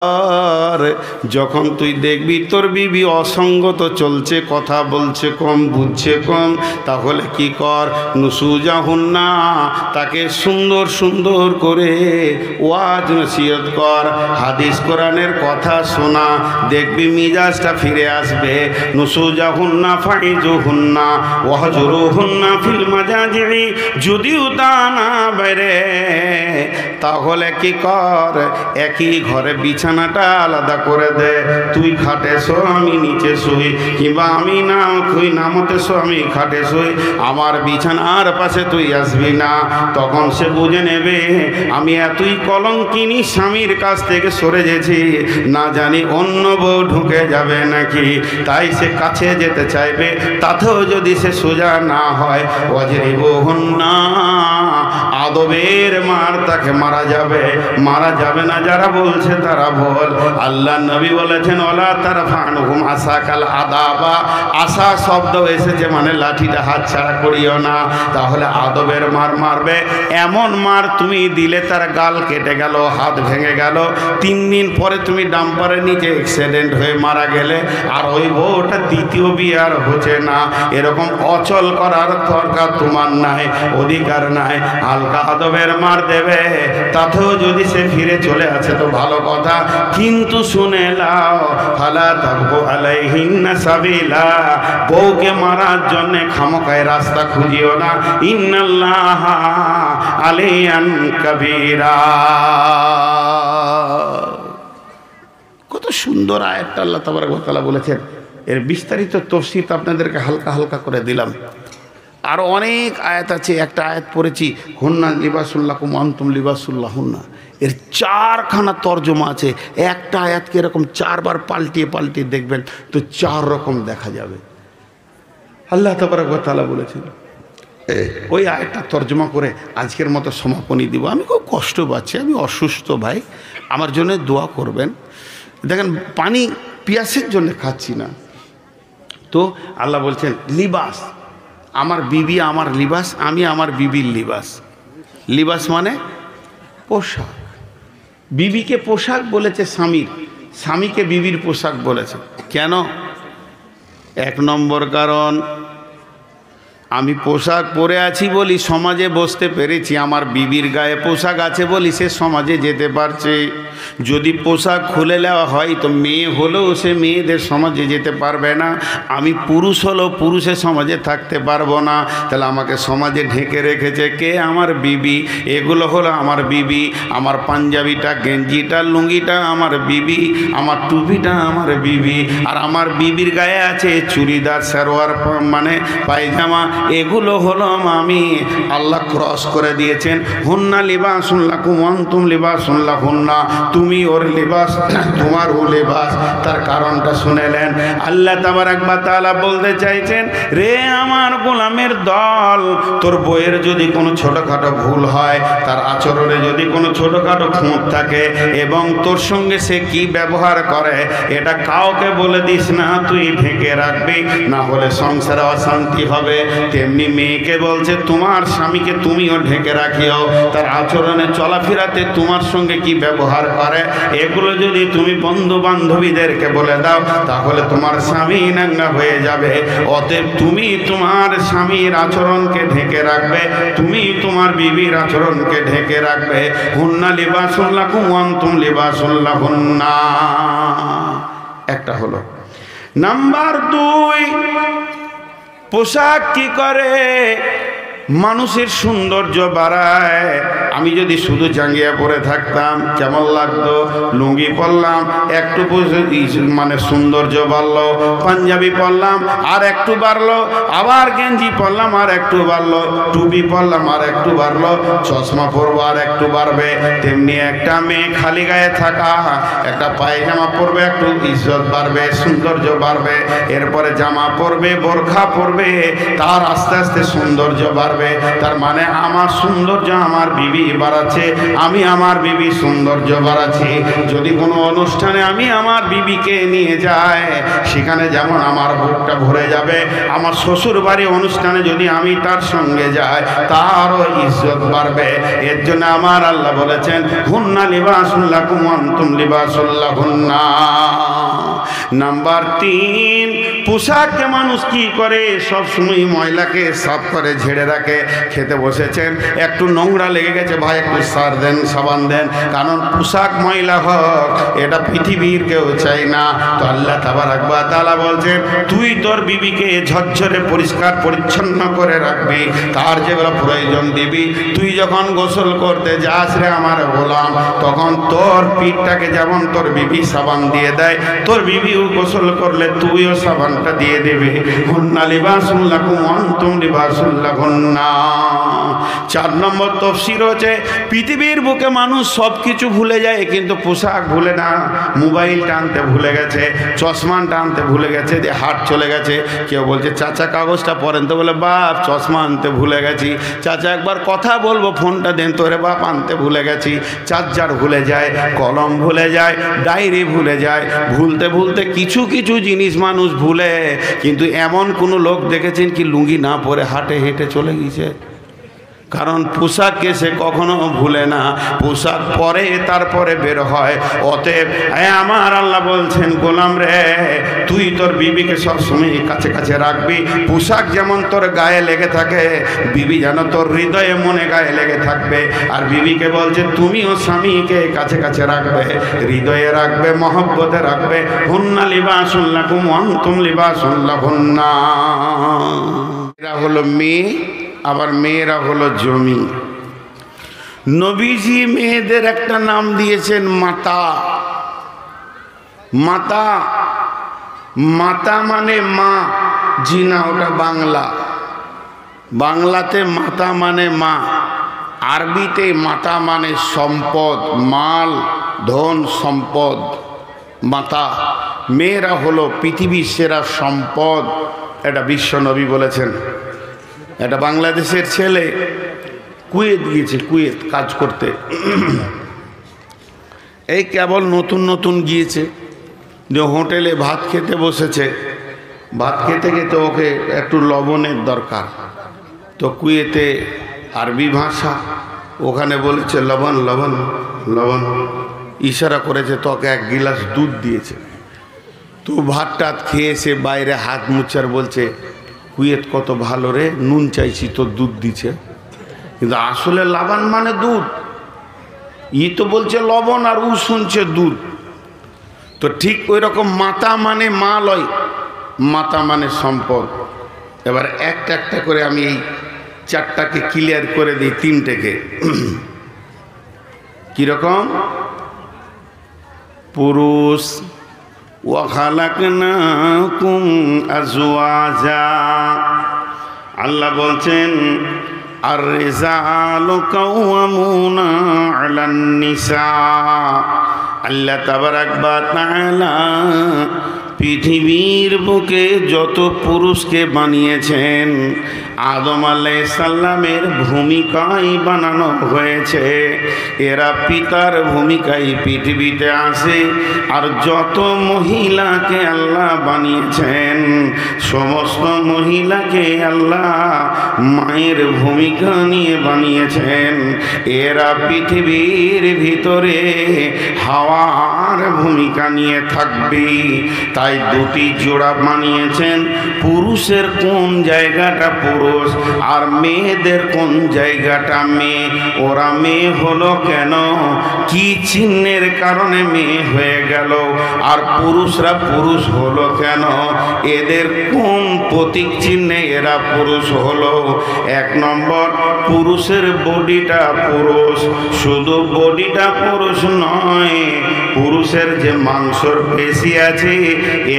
আর যখন তুই দেখবি তোর বিবি অসঙ্গত চলছে, কথা বলছে কম, বুঝছে কম, তাহলে কি কর, নুসুজাহুন্না, তাকে সুন্দর সুন্দর করে ওয়াজ নসিহত কর, হাদিস কোরআনের কথা শোনা, দেখবি মিজাজটা ফিরে আসবে। নুসুজাহুন্না ফাইজুহুন্না ওয়াহজুরুহুন্না ফিল মাজাজি, যদিও তা না বেরে তাহলে কি কর, একই ঘরে বিছানাটা আলাদা করে দে, তুই খাটে শো আমি নিচে শুই, কিংবা আমি না তুই নামতে শো আমি খাটে শুই, আমার বিছানার পাশে তুই আসবি না। তখন সে বুঝে নেবে আমি এতই কলঙ্কিনী স্বামীর কাছ থেকে সরে গেছি, না জানি অন্য বউ ঢুকে যাবে নাকি, তাই সে কাছে যেতে চাইবে। তাতেও যদি সে সোজা না হয়, ওয়াজরিবুহুন্না, আদবের মার তাকে মারা যাবে। মারা যাবে না যারা বলছে তারা বল, আল্লাহ নবী বলেছেন ওলা তারফানুহুম আসাকাল আদাবা, আশা শব্দ এসেছে মানে লাঠিটা হাত ছাড়া করিও না, তাহলে আদবের মার মারবে। এমন মার তুমি দিলে তার গাল কেটে গেল, হাত ভেঙে গেল, 3 দিন পরে তুমি ডাম্পারের নিচে অ্যাক্সিডেন্ট হয়ে মারা গেলে, আর ওই বউটা দ্বিতীয় বিয়ে আর হচ্ছে না, এরকম অচল করার দরকার তোমার নাই, অধিকার নাই। হালকা আদবের মার দেবে, তাতেও যদি সে ফিরে চলে আসে তো ভালো কথা, কিন্তু শুনে লাও ফালা তাবগু আলাইহিন্না সাবিলা, বউকে মারার জন্য খামোকায় রাস্তা খুঁজিও না, ইন্নাল্লাহা আলিয়ান কাবীরা। কত সুন্দর আয়াতটা আল্লাহ তাবারক ওয়া তাআলা বলেছেন। এর বিস্তারিত তাফসীর আপনাদেরকে হালকা হালকা করে দিলাম। আরও অনেক আয়াত আছে, একটা আয়াত পড়েছি হুন্না লিবাসুল্লাকুম আনতুম লিবাসুল্লাহুন্না, এর 4খানা তর্জমা আছে। একটা আয়াতকে এরকম 4বার পাল্টিয়ে পাল্টিয়ে দেখবেন তো 4 রকম দেখা যাবে। আল্লাহ তাবারক ওয়া তাআলা বলেছেন, ওই আয়াতটা তর্জমা করে আজকের মতো সমাপনী দিব। আমি খুব কষ্ট পাচ্ছি, আমি অসুস্থ ভাই, আমার জন্য দোয়া করবেন। দেখেন পানি পিয়াসের জন্য খাচ্ছি না তো। আল্লাহ বলছেন লিবাস, আমার বিবি আমার লিবাস, আমি আমার বিবির লিবাস। লিবাস মানে পোশাক। বিবিকে পোশাক বলেছে স্বামীর, স্বামীকে বিবির পোশাক বলেছে। কেন? 1 নম্বর কারণ, আমি পোশাক পরে আছি বলি সমাজে বসতে পেরেছি, আমার বিবির গায়ে পোশাক আছে বলি সে সমাজে যেতে পারছে। যদি পোশাক খুলে নেওয়া হয় তো মেয়ে হলেও সে মেয়েদের সমাজে যেতে পারবে না, আমি পুরুষ হলেও পুরুষের সমাজে থাকতে পারবো না। তাহলে আমাকে সমাজে ঢেকে রেখেছে কে? আমার বিবি। এগুলো হলো আমার বিবি, আমার পাঞ্জাবিটা, গেঞ্জিটা, লুঙ্গিটা আমার বিবি, আমার টুপিটা আমার বিবি, আর আমার বিবির গায়ে আছে চুড়িদার, সালোয়ার মানে পায়জামা, এগুলো হলো আমি। আল্লাহ ক্রস করে দিয়েছেন, হুন্না লিবাসুন লাকুম ওয়া আনতুম লিবাসুন লাহুন্না, তুমি ওর লিবাস, তোমার ও লিবাস। তার কারণটা শুনেলেন। আল্লাহ তাবারক ওয়া তাআলা বলতে চাইছেন, রে আমার গোলামের দল, তোর বইয়ের যদি কোনো ছোটোখাটো ভুল হয়, তার আচরণে যদি কোনো ছোটোখাটো খুঁত থাকে, এবং তোর সঙ্গে সে কি ব্যবহার করে এটা কাউকে বলে দিস না, তুই ঢেকে রাখবি, না হলে সংসারে অশান্তি হবে। তেমনি মেয়েকে বলছে তোমার স্বামীকে তুমিও ঢেকে রাখিও, তার আচরণে চলাফেরাতে তোমার সঙ্গে কি ব্যবহার করে এগুলো যদি তুমি বন্ধু বান্ধবীদেরকে বলে দাও তাহলে তোমার স্বামী নাঙ্গা হয়ে যাবে। অতএব তুমি তোমার স্বামীর আচরণকে ঢেকে রাখবে, তুমি তোমার বিবির আচরণকে ঢেকে রাখবে। হুন্না লিবাসুল লাকুম ওয়া আনতুম লিবাসুল লাহুন্না। একটা হলো। নাম্বার 2, পোশাক কি করে? মানুষের সৌন্দর্য বাড়ায়। আমি যদি শুধু জাঙ্গিয়া পরে থাকতাম কেমন লাগতো? লুঙ্গি পরলাম একটু মানে সৌন্দর্য বাড়লো, পাঞ্জাবি পরলাম আর একটু বাড়লো, আবার গেঞ্জি পরলাম আর একটু বাড়লো, টুপি পরলাম আর একটু বাড়লো, চশমা পরবো আর একটু বাড়বে। তেমনি একটা মেয়ে খালি গায়ে থাকা, একটা পায়জামা পরবে, একটু ইজ্জত বাড়বে, সৌন্দর্য বাড়বে। এরপরে জামা পরবে, বোরখা পরবে, তার আস্তে আস্তে সৌন্দর্য বাড়বে। বাড়াবে। তার মানে আমার সৌন্দর্য আমার বিবি বাড়াচ্ছে, আমি আমার বিবি সৌন্দর্য বাড়াচ্ছি। যদি কোনো অনুষ্ঠানে আমি আমার বিবিকে নিয়ে যাই, সেখানে যেমন আমার বুকটা ভরে যাবে, আমার শ্বশুর বাড়ি অনুষ্ঠানে যদি আমি তার সঙ্গে যাই, তারও ইজ্জত বাড়বে। এর জন্য আমার আল্লাহ বলেছেন, হুন্না লিবাসুল লাকুম ওয়া আনতুম লিবাসুল লাহুন্না। নাম্বার 3, পোশাককে মানুষ কি করে, সব সময় ময়লাকে সাফ করে ঝেড়ে রাখে। খেতে বসেছেন, একটু নোংরা লেগে গেছে, ভাই একটু সার দেন, সাবান দেন, কারণ পোশাক ময়লা হোক এটা পৃথিবীর কেউ চাই না। তো আল্লাহ তাবারাক ওয়া তাআলা বলছেন, তুই তোর বিবিকে ঝরঝরে পরিষ্কার পরিচ্ছন্ন করে রাখবি, তার যেগুলো প্রয়োজন দিবি। তুই যখন গোসল করতে যাস রে আমার গোলাম, তখন তোর পিঠটাকে যেমন তোর বিবি সাবান দিয়ে দেয়, তোর বিবিও গোসল করলে তুইও সাবানটা দিয়ে দেবে। হুন্না লিবাসুল লাকুম ওয়া আনতুম লিবাসুল লাহুন্না। 4 নম্বর তাফসীর হচ্ছে, পৃথিবীর বুকে মানুষ সব কিছু ভুলে যায়, কিন্তু পোশাক ভুলে না। মোবাইলটা আনতে ভুলে গেছে, চশমাটা আনতে ভুলে গেছে, দিয়ে হাট চলে গেছে। কেউ বলছে, চাচা কাগজটা পড়েন, তো বলে, বাপ চশমা আনতে ভুলে গেছি। চাচা একবার কথা বলবো, ফোনটা দেন, তোরে বাপ আনতে ভুলে গেছি। চার্জার ভুলে যায়, কলম ভুলে যায়, ডায়েরি ভুলে যায়। ভুলতে ভুলতে কিছু কিছু জিনিস মানুষ ভুলে, কিন্তু এমন কোনো লোক দেখেছেন কি লুঙ্গি না পরে হাটে হেঁটে চলে গিয়েছে? কারণ পোশাককে সে কখনো ভুলে না, পোশাক পরে তারপরে বের হয়। অতএব আমার আল্লাহ বলছেন, গোলাম রে, তুই তোর বিবিকে সবসময় কাছে কাছে রাখবি। পোশাক যেমন তোর গায়ে লেগে থাকে, বিবি যেন তোর হৃদয়ে মনে গায়ে লেগে থাকবে। আর বিবিকে বলছে, তুমিও স্বামীকে কাছে কাছে রাখবে, হৃদয়ে রাখবে, মহব্বতে রাখবে। হুন্না লিবাসুল লাকুম ওয়া আনতুম লিবাসুল লাহুন্না। এরা হলো মেয়ে, আবার মেয়েরা হলো জমি। নবীজি মেয়েদের একটা নাম দিয়েছেন মাতা। মাতা, মাতা মানে মা, জি না, ওটা বাংলা। বাংলাতে মাতা মানে মা, আরবিতে মাতা মানে সম্পদ, মাল, ধন সম্পদ। মাতা, মেয়েরা হলো পৃথিবীর সেরা সম্পদ, এটা বিশ্ব নবী বলেছেন। এটা বাংলাদেশের ছেলে কুয়েত গিয়েছে, কুয়েত কাজ করতে। এই কেবল নতুন নতুন গিয়েছে, যে হোটেলে ভাত খেতে বসেছে। ভাত খেতে খেতে ওকে একটু লবণের দরকার, তো কুয়েতে আরবি ভাষা, ওখানে বলেছে লবণ লবণ লবণ, ইশারা করেছে, তোকে 1 গিলাস দুধ দিয়েছে। তো ভাত টাত খেয়ে সে বাইরে হাত মুছার বলছে, কুয়েত কত ভালো রে, নুন চাইছি তো দুধ দিছে। কিন্তু আসলে লবণ মানে দুধ, ই তো বলছে লবণ আর ও শুনছে দুধ। তো ঠিক ওই রকম মাতা মানে মা লয়, মাতা মানে সম্পদ। এবার একটা একটা করে আমি এই 4টাকে ক্লিয়ার করে দিই, 3টেকে। কিরকম? পুরুষ, ওয়া খালাকনাকুম আজওয়াজা। আল্লাহ বলছেন, আর রিজালু কাওয়ামুনা আলান নিসা। আল্লাহ তাবারাক ওয়া তাআলা পৃথিবীর বুকে যত পুরুষকে বানিয়েছেন, আদম আলাইহিস সালামের ভূমিকায় বানানো হয়েছে। এরা পিতার ভূমিকায় পৃথিবীতে আসে। আর যত মহিলাকে আল্লাহ বানিয়েছেন, সমস্ত মহিলাকে আল্লাহ মায়ের ভূমিকা নিয়ে বানিয়েছেন। এরা পৃথিবীর ভিতরে হাওয়ার ভূমিকা নিয়ে থাকবে। তাই 2টি জোড়া বানিয়েছেন। পুরুষের কোন জায়গাটা পুরুষ আর মেয়েদের কোন জায়গাটা মেয়ে। ওরা মেয়ে হলো কেন, কি চিহ্নের কারণে মেয়ে হয়ে গেল, আর পুরুষরা পুরুষ হলো কেন, এদের কোন প্রতীক চিহ্নে এরা পুরুষ হলো। 1 নম্বর, পুরুষের বডিটা পুরুষ। শুধু বডিটা পুরুষ নয়, পুরুষের যে মাংসর পেশি আছে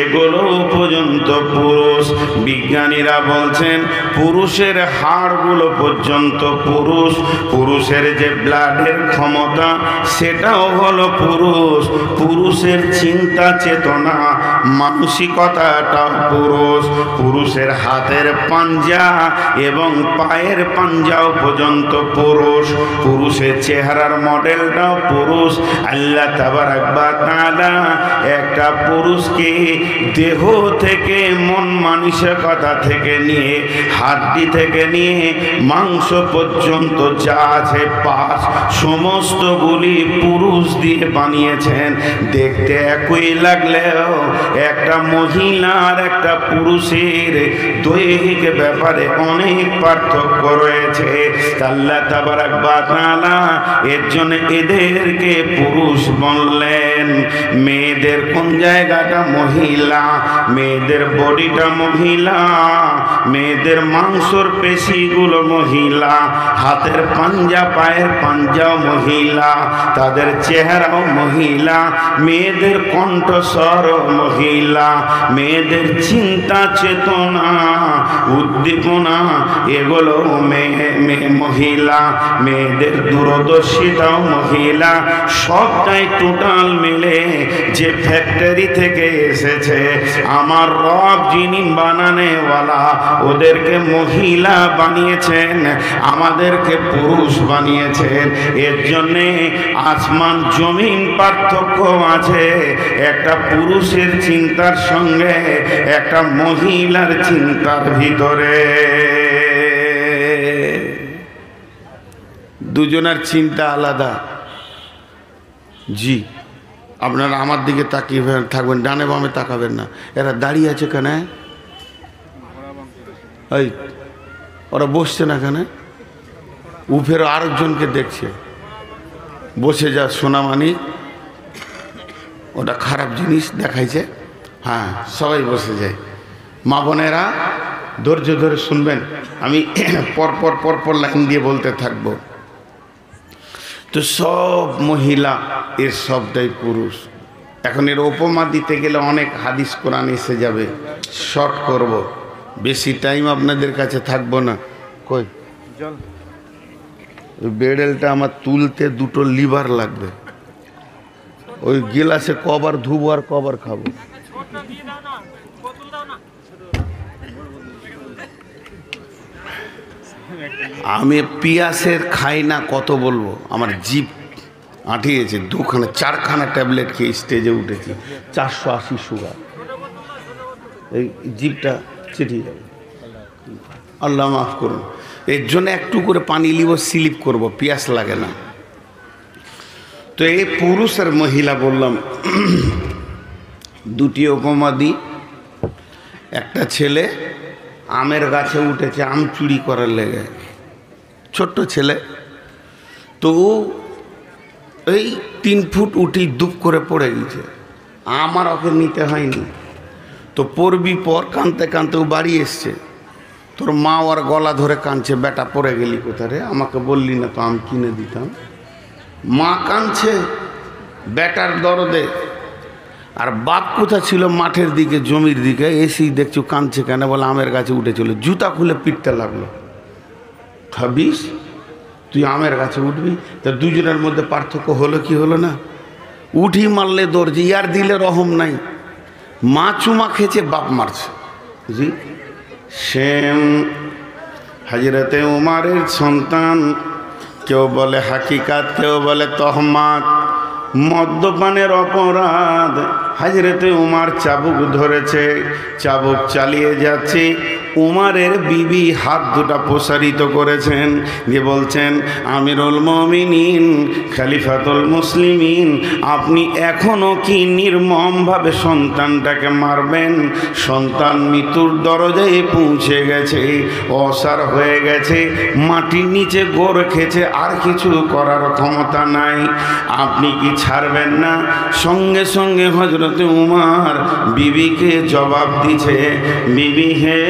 এগুলো পর্যন্ত পুরুষ। বিজ্ঞানীরা বলছেন পুরুষের হাড়গুলো পর্যন্ত পুরুষ, পুরুষের যে ব্লাডের ক্ষমতা সেটাও হলো পুরুষ, পুরুষের চিন্তা চেতনা মানসিকতাটাও পুরুষ, পুরুষের হাতের পাঞ্জা এবং পায়ের পাঞ্জাও পর্যন্ত পুরুষ, পুরুষের চেহারার মডেলটাও পুরুষ। আল্লাহ তাবারাক ওয়া তাআলা একটা পুরুষকে দেহ থেকে মন মানসিকতা থেকে নিয়ে হাড্ডি থেকে নিয়ে মাংস পর্যন্ত যা আছে পাঁচ সমস্তগুলি পুরুষ দিয়ে বানিয়েছেন। দেখতে একই লাগলেও একটা মহিলার একটা পুরুষের দৈহিক ব্যাপারে অনেক পার্থক্য রয়েছে। আল্লাহ তাবারাক ওয়া তাআলা এর জন্য এদেরকে পুরুষ বললেন। মেয়েদের কোন জায়গাটা মহিলা, মেয়েদের বডিটা মহিলা, মেয়েদের মাংসর পেশিগুলো মহিলা, হাতের পাঞ্জা পায়ের পাঞ্জাও মহিলা, তাদের চেহারাও মহিলা, মেয়েদের কণ্ঠস্বরও মহিলা, মেয়েদের চিন্তা চেতনা উদ্দীপনা এগুলো মহিলা, মেয়েদের দূরদর্শিতাও মহিলা। সবটাই টোটাল মিলে যে ফ্যাক্টরি থেকে এসেছে আমার রব যিনি বানানেওয়ালা ওদেরকে মহিলা বানিয়েছেন, আমাদেরকে পুরুষ বানিয়েছেন। এর জন্যে আসমান জমিন পার্থক্য আছে একটা পুরুষের চিন্তার সঙ্গে একটা মহিলার চিন্তার ভিতরে। দুজনের চিন্তা আলাদা। জি, আপনারা আমার দিকে তাকিয়ে থাকবেন, ডানে বামে তাকাবেন না। এরা দাঁড়িয়ে আছে কেন? এই ওরা বসছে না কেন? উফের আরেকজনকে দেখছে, বসে যা সোনামানি, ওটা খারাপ জিনিস দেখাইছে। হ্যাঁ, সবাই বসে যায়। মা বোনেরা ধৈর্য ধরে শুনবেন, আমি পরপর পরপর লাইন দিয়ে বলতে থাকবো। তো সব মহিলা, এর সবটাই পুরুষ। এখন এর উপমা দিতে গেলে অনেক হাদিস কোরআন এসে যাবে, শর্ট করব, বেশি টাইম আপনাদের কাছে থাকবো না। কই ওই বেডেলটা আমার তুলতে দুটো লিভার লাগবে, ওই গিলাসে কবার ধুবো আর কবার খাবো। আমি পিয়াসের খাই না, কত বলবো, আমার জিভ আঁটিয়েছে। দুখানা চারখানা ট্যাবলেট খেয়ে স্টেজে উঠেছি, 480 সুগার, এই জিভটা চিঠিয়ে যাবে। আল্লাহ মাফ করুন। এর জন্য একটু করে পানি লিব, স্লিপ করব, পিয়াস লাগে না। তো এই পুরুষ আর মহিলা বললাম। দুটি উপমা দিই। একটা ছেলে আমের গাছে উঠেছে আম চুরি করার লেগে, ছোট্ট ছেলে। তো এই 3 ফুট উঠেই দুপ করে পড়ে গেছে, আমার ওকে নিতে হয়নি। তো পড়বি পর, কাঁদতে কাঁদতেও বাড়ি এসছে। তোর মা ওর গলা ধরে কাঁদছে, বেটা পড়ে গেলি কোথায় রে, আমাকে বললি না তো আম কিনে দিতাম। মা কাঁদছে বেটার দরদে, আর বাপ কোথা ছিল মাঠের দিকে জমির দিকে। এসেই দেখছো কাঁদছে কেন, বলে আমের গাছে উঠেছিল। জুতা খুলে পিটতে লাগলো। ভাবিস তুই আমের গাছে উঠবি? তা দুজনের মধ্যে পার্থক্য হলো কি হলো না? উঠি মারলে দর্জি, ইয়ার দিলে রহম নাই। মা চুমা খেয়েছে, বাপ মারছে। জি, সেম হযরতে উমারের সন্তান, কেউ বলে হাকিকাত, কেউ বলে তহমাত। মদ্যপানের অপরাধ, হযরতে উমার চাবুক ধরেছে, চাবুক চালিয়ে যাচ্ছে। উমারের বিবি হাত দুটা প্রসারিত করেছেন, দিয়ে বলছেন, আমিরুল মুমিনিন, খলিফাতুল মুসলিমিন, আপনি এখনও কি নির্মমভাবে সন্তানটাকে মারবেন? সন্তান মৃত্যুর দরজায় পৌঁছে গেছে, অসার হয়ে গেছে, মাটির নিচে গোড় খেয়েছে, আর কিছু করার ক্ষমতা নাই। আপনি কি ছাড়বেন না? সঙ্গে সঙ্গে হযরত হযরত উমর বিবিকে জবাব দিছে, বিবি হে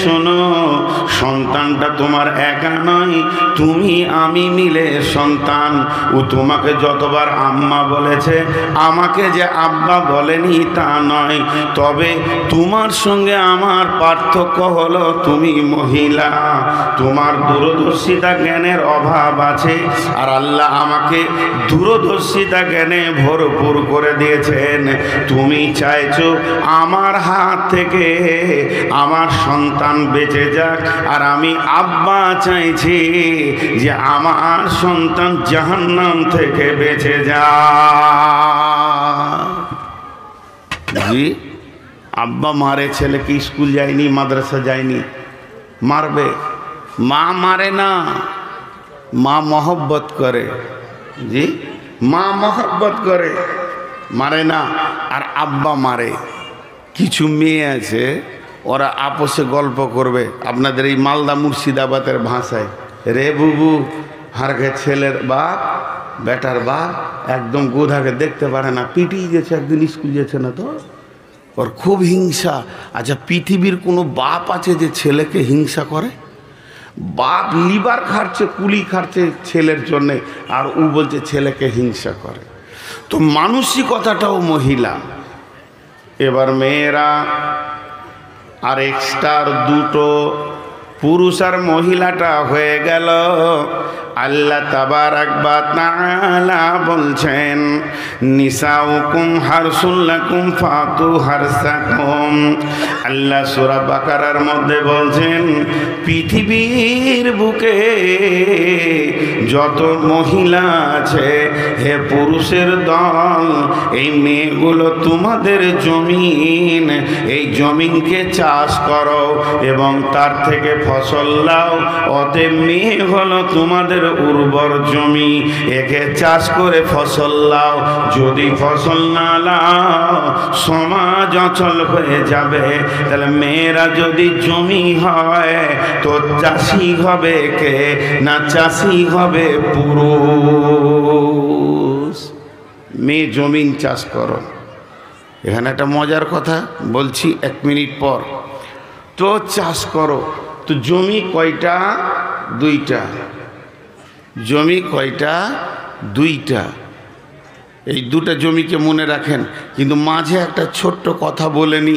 শোনো, সন্তানটা তোমার একা নয়, তুমি আমি মিলে সন্তান। ও তোমাকে যতবার আম্মা বলেছে, আমাকে যে আব্বা বলেনি তা নয়, তবে তোমার সঙ্গে আমার পার্থক্য হলো তুমি মহিলা, তোমার দূরদর্শিতা জ্ঞানের অভাব আছে, আর আল্লাহ আমাকে দূরদর্শিতা জ্ঞানে ভরপুর করে দিয়েছেন। তুমি চাইছো আমার হাত থেকে আমার সন্তান বেঁচে যাক, আর আমি আব্বা চাইছি যে আমার সন্তান জাহান্নাম থেকে বেঁচে যাক। জি, আব্বা মারে, ছেলে কি স্কুল যায়নি, মাদ্রাসা যায়নি, মারবে? মা মারে না, মা মহব্বত করে। জি, মা মহব্বত করে, মারে না। আর আব্বা মারে। কিছু মেয়ে আছে, ওরা আপোষে গল্প করবে আপনাদের এই মালদা মুর্শিদাবাদের ভাষায়, রে বুবু হারকে ছেলের বাপ, বেটার বাপ একদম গোধাকে দেখতে পারে না, পিটিয়ে গেছে, একদিন স্কুল যেছে না তো, ওর খুব হিংসা। আচ্ছা, পৃথিবীর কোনো বাপ আছে যে ছেলেকে হিংসা করে? বাপ লিভার খাচ্ছে, কুলি খাচ্ছে ছেলের জন্যে, আর ও বলছে ছেলেকে হিংসা করে। তো মানসিকতাটাও মহিলা। এবার মেয়েরা আর এক্সট্রার দুটো, পুরুষ আর মহিলাটা হয়ে গেল। আল্লাহ তাবারাক ওয়া তাআলা বলছেন, নিসাউকুম হারসুল লাকুম ফাতু হারসাকুম। আল্লাহ সূরা বাকারার মধ্যে বলছেন, পৃথিবীর বুকে যত মহিলা আছে, হে পুরুষের দল, এই মেয়েগুলো তোমাদের জমিন, এই জমিনকে চাষ করো এবং তার থেকে ফসল লাও। অতএব মেয়ে হলো তোমাদের উর্বর জমি, একে চাষ করে ফসল লাও। যদি ফসল না লাও, সমাজ অচল হয়ে যাবে। তাহলে মেয়েরা যদি জমি হয়, তো চাষি হবে কে? না, চাষি হবে পুরুষ। মেয়ে জমিন চাষ করো। এখানে একটা মজার কথা বলছি, 1 মিনিট পর। তো চাষ করো, তো জমি কয়টা? 2টা। জমি কয়টা? 2টা। এই 2টা জমিকে মনে রাখেন, কিন্তু মাঝে একটা ছোট্ট কথা বলে নি।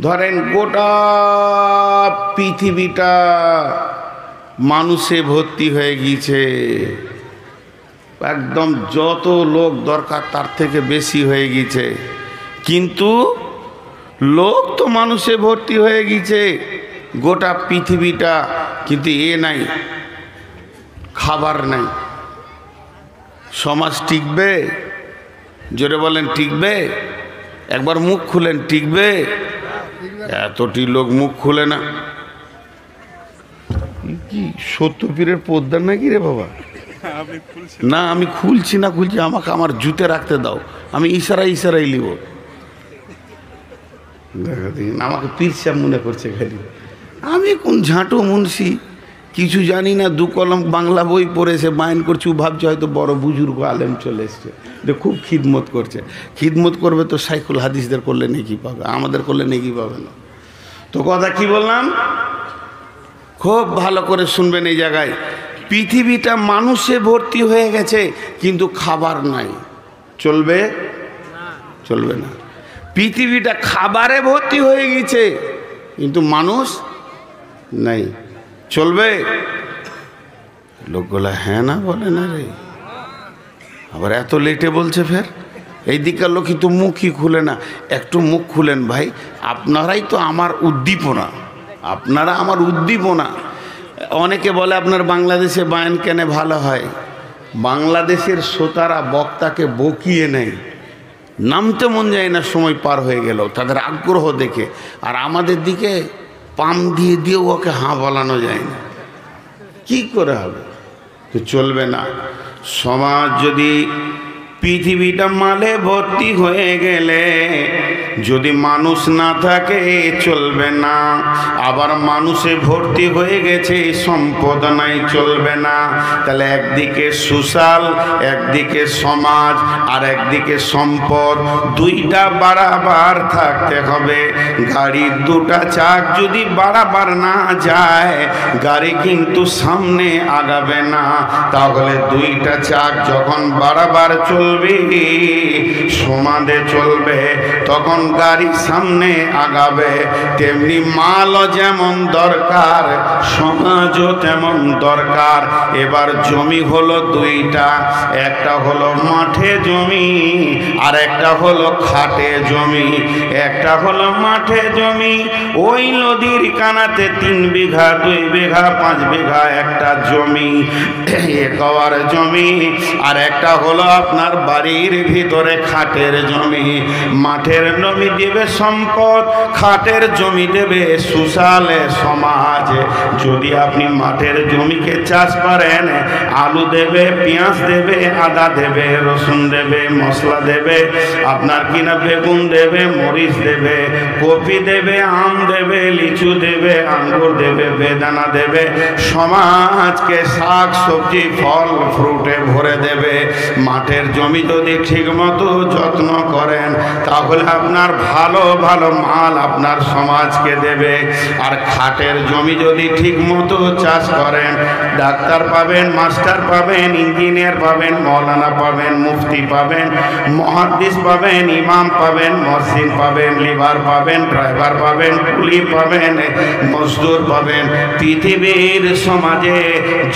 ধরেন গোটা পৃথিবীটা মানুষে ভর্তি হয়ে গিয়েছে, একদম যত লোক দরকার তার থেকে বেশি হয়ে গিয়েছে, কিন্তু লোক তো মানুষে ভর্তি হয়ে গিয়েছে গোটা পৃথিবীটা, কিন্তু নাই, খাবার নাই। সমাজ টিকবে? জোরে বলেন, টিকবে? একবার মুখ খুলেন, টিকবে? এতটি লোক মুখ খুলে না। কি সত্যপীরের পোদ্দার নাকি রে বাবা? না, আমি খুলছি না, আমাকে আমার জুতে রাখতে দাও, আমি ইশারাই লিব। দেখা দিন আমাকে পীর সাহেব মনে করছে খালি। আমি কোন ঝাঁটু মুন্সি, কিছু জানি না, 2 কলম বাংলা বই পড়েছে, বায়ন করছে, ভাবছে হয়তো বড় বুজুর্গ আলেম চলে এসছে, যে খুব খিদমত করছে। খিদমত করবে তো সাইকুল হাদিসদের করলে নেকি পাবে, আমাদের করলে নেকি পাবে না। তো কথা কি বললাম, খুব ভালো করে শুনবেন এই জায়গায়। পৃথিবীটা মানুষে ভর্তি হয়ে গেছে, কিন্তু খাবার নাই। চলবে? চলবে না। পৃথিবীটা খাবারে ভর্তি হয়ে গেছে, কিন্তু মানুষ নাই। চলবে? লোকগুলা হ্যাঁ না বলে না রে, আবার এত লেটে বলছে ফের। এই দিককার লোক কিন্তু মুখই খুলে না। একটু মুখ খুলেন ভাই, আপনারাই তো আমার উদ্দীপনা, আপনারা আমার উদ্দীপনা। অনেকে বলে আপনার বাংলাদেশে বায়ান কেন ভালো হয়? বাংলাদেশের শ্রোতারা বক্তাকে বকিয়ে নেয়, নামতে মন যায় না সময় পার হয়ে গেল, তাদের আগ্রহ দেখে। আর আমাদের দিকে পাম দিয়ে দিয়েও ওকে হাঁ বলানো যায় না, কি করে হবে? তো চলবে না। সমাজ যদি পৃথিবীটা মালে ভর্তি হয়ে গেলে যদি মানুষ না থাকে চলবে না, আবার মানুষে ভর্তি হয়ে গেছে সম্পদ নাই চলবে না। তাহলে একদিকে সোশ্যাল, একদিকে সমাজ, আর একদিকে সম্পদ, দুইটা বাড়াবার থাকতে হবে। গাড়ির দুটা চাক যদি বাড়াবার না যায় গাড়ি কিন্তু সামনে আগাবে না। তাহলে দুইটা চাক যখন বাড়াবার চলবে, সমানে চলবে, তখন গাড়ি সামনে আগাবে। তেমনি মালও যেমন দরকার সমাজও তেমন দরকার। এবার জমি হলো দুইটা, একটা হলো মাঠে জমি আর একটা হলো খাটে জমি। একটা হলো মাঠে জমি, ওই নদীর কানাতে 3 বিঘা 2 বিঘা 5 বিঘা একটা জমি, একর জমি। আর একটা হলো আপনার বাড়ির ভিতরে খাটের জমি। মাঠের জমি দেবে সম্পদ, খাটের জমি দেবে সুশালে সমাজ। যদি আপনি মাঠের জমিকে চাষ করেন, আলু দেবে, পেঁয়াজ দেবে, আদা দেবে, রসুন দেবে, মশলা দেবে, আপনার কিনা বেগুন দেবে, মরিচ দেবে, কপি দেবে, আম দেবে, লিচু দেবে, আঙ্গুর দেবে, বেদানা দেবে, সমাজকে শাক সবজি ফল ফ্রুটে ভরে দেবে। মাঠের জমি যদি ঠিক মতো যত্ন করেন তাহলে আপনার ভালো ভালো মাল আপনার সমাজকে দেবে। আর খাটের জমি যদি ঠিক মতো চাষ করেন, ডাক্তার পাবেন, মাস্টার পাবেন, ইঞ্জিনিয়ার পাবেন, মৌলানা পাবেন, মুফতি পাবেন, মুহাদ্দিস পাবেন, ইমাম পাবেন, মসজিদ পাবেন, লিভার পাবেন, ড্রাইভার পাবেন, কুলি পাবেন, মজদুর পাবেন। পৃথিবীর সমাজে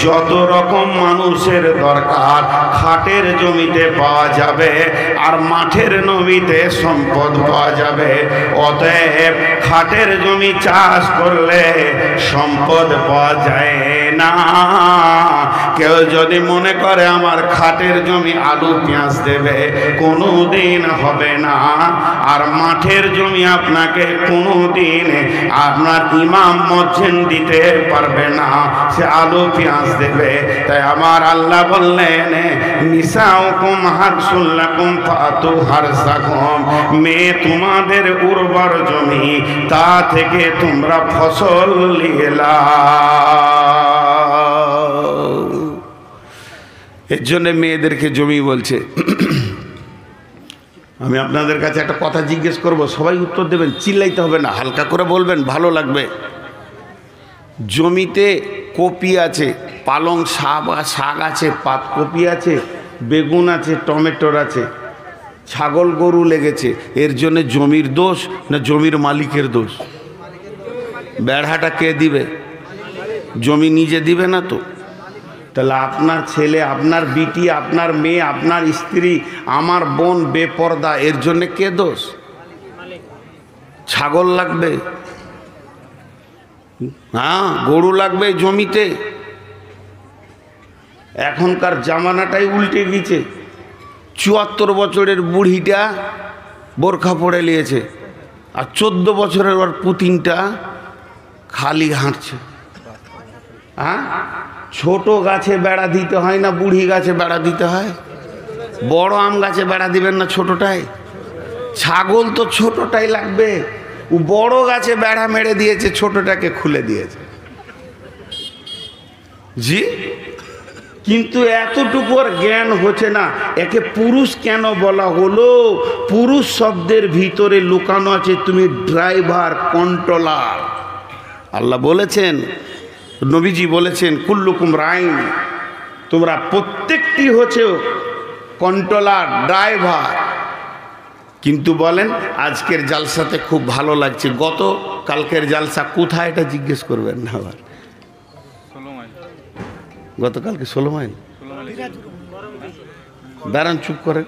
যত রকম মানুষের দরকার খাটের জমিতে পাওয়া যাবে, আর মাঠের জমিতে সম্পদ পাওয়া যাবে। অতএব খাটের জমি চাষ করলে সম্পদ পাওয়া যায় না। কেউ যদি মনে করে আমার খাটের জমি আলু পেঁয়াজ দেবে, কোনো দিন হবে না। আর মাঠের জমি আপনাকে কোনো দিন আপনার ইমাম মসজিদ দিতে পারবে না, সে আলু পেঁয়াজ দেবে। তাই আমার আল্লাহ বললেন, নিসাউকুম হারসুল লাকুম ফাতু হারসাকুম, মেয়ে তোমাদের উর্বর জমি, তা থেকে তোমরা ফসল নিয়ে লাও। এর জন্য মেয়েদেরকে জমি বলছে। আমি আপনাদের কাছে একটা কথা জিজ্ঞেস করব, সবাই উত্তর দেবেন, চিল্লাইতে হবে না, হালকা করে বলবেন, ভালো লাগবে। জমিতে কপি আছে, পালং শাক আছে, পাতকপি আছে, বেগুন আছে, টমেটোর আছে, ছাগল গরু লেগেছে, এর জন্য জমির দোষ না জমির মালিকের দোষ? বেড়াটা কে দিবে? জমি নিজে দিবে না তো। তাহলে আপনার ছেলে, আপনার বিটি, আপনার মেয়ে, আপনার স্ত্রী, আমার বোন বেপরদা, এর জন্য কে দোষ? ছাগল লাগবে, হ্যাঁ, গরু লাগবে জমিতে। এখনকার জামানাটাই উল্টে গেছে। 74 বছরের বুড়িটা বোরখা পরে নিয়েছে, আর 14 বছরের ওর পুতিনটা খালি হাঁটছে। হ্যাঁ, ছোট গাছে বেড়া দিতে হয় না বুড়ি গাছে বেড়া দিতে হয়? বড় আম গাছে বেড়া দিবেন না ছোটটাই? ছাগল তো ছোটটাই লাগবে। ও বড় গাছে বেড়া মেরে দিয়েছে, ছোটটাকে খুলে দিয়েছে। জি, কিন্তু এতটুকু আর জ্ঞান হচ্ছে না। একে পুরুষ কেন বলা হলো? পুরুষ শব্দের ভিতরে লুকানো আছে তুমি ড্রাইভার, কন্ট্রোলার। আল্লাহ বলেছেন, নবীজি বলেছেন, কুল্লুকুম রাইন, তোমরা প্রত্যেকটি হচ্ছে কন্ট্রোলার, ড্রাইভার। কিন্তু বলেন আজকের জালসাতে খুব ভালো লাগছে, গত কালকের জালসা কোথায় এটা জিজ্ঞেস করবেন না আবার। গতকালকে 16 মাইল। দাঁড়ান, চুপ করেন,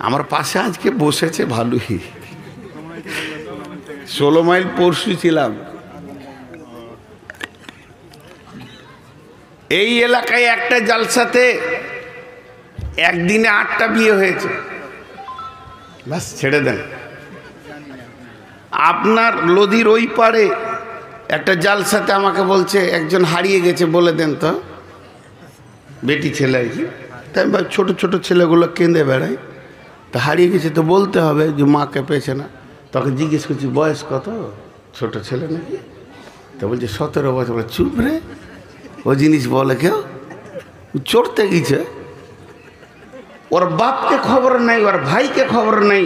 আমার পাশে আজকে বসেছে ভালোই। 16 মাইল পরশু ছিলাম। এই এলাকায় একটা জালসাতে একদিনে 8টা বিয়ে হয়েছে। বাস ছেড়ে দেন। আপনার নদীর ওই পারে একটা জালসাতে আমাকে বলছে একজন হারিয়ে গেছে, বলে দেন তো। বেটি ছেলে আর কি, তাই ছোট ছোট ছেলেগুলো কেঁদে বেড়ায়, তা হারিয়ে গেছে তো বলতে হবে যে মাকে পেয়েছে না। তখন জিজ্ঞেস করছি বয়স কত, ছোট ছেলে নাকি? তা বলছে 17 বছর। চুপ রে, ও জিনিস বলে কেউ? চড়তে গেছে, ওর বাপকে খবর নাই, ওর ভাইকে খবর নাই।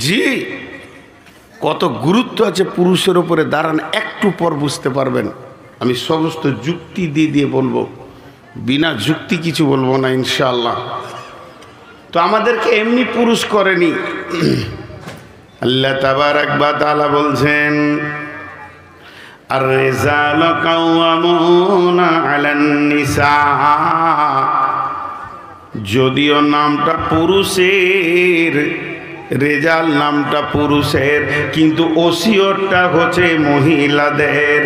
জি, কত গুরুত্ব আছে পুরুষের উপরে দাঁড়ান, একটু পর বুঝতে পারবেন। আমি সমস্ত যুক্তি দিয়ে দিয়ে বলবো, বিনা যুক্তি কিছু বলবো না ইনশাআল্লাহ। তো আমাদেরকে এমনি পুরুষ করেনি। আল্লাহ তাবারাক ওয়া তাআলা বলছেন, আর রিজালু কাওয়ামুনা আলান নিসা। যদিও নামটা পুরুষের, রেজাল নামটা পুরুষের, কিন্তু ওসিয়তটা হচ্ছে মহিলাদের।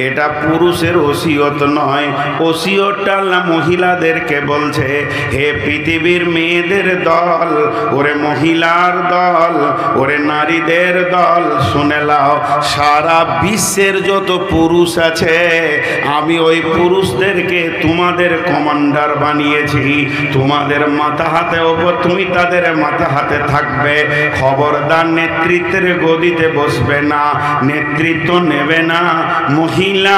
এটা পুরুষের ওসিয়ত নয়, ওসিয়তটা আল্লাহ মহিলাদেরকে বলছে, হে পৃথিবীর মেয়েদের দল, ওরে মহিলার দল, ওরে নারীদের দল, শুনে লাও, সারা বিশ্বের যত পুরুষ আছে আমি ওই পুরুষদেরকে তোমাদের কমান্ডার বানিয়েছি। তোমাদের মাথা হাতে ওপর, তুমি তাদের মাথা হাতে থাকবে। খবরদার নেতৃত্বের গদিতে বসবে না, নেতৃত্ব নেবে না। মহিলা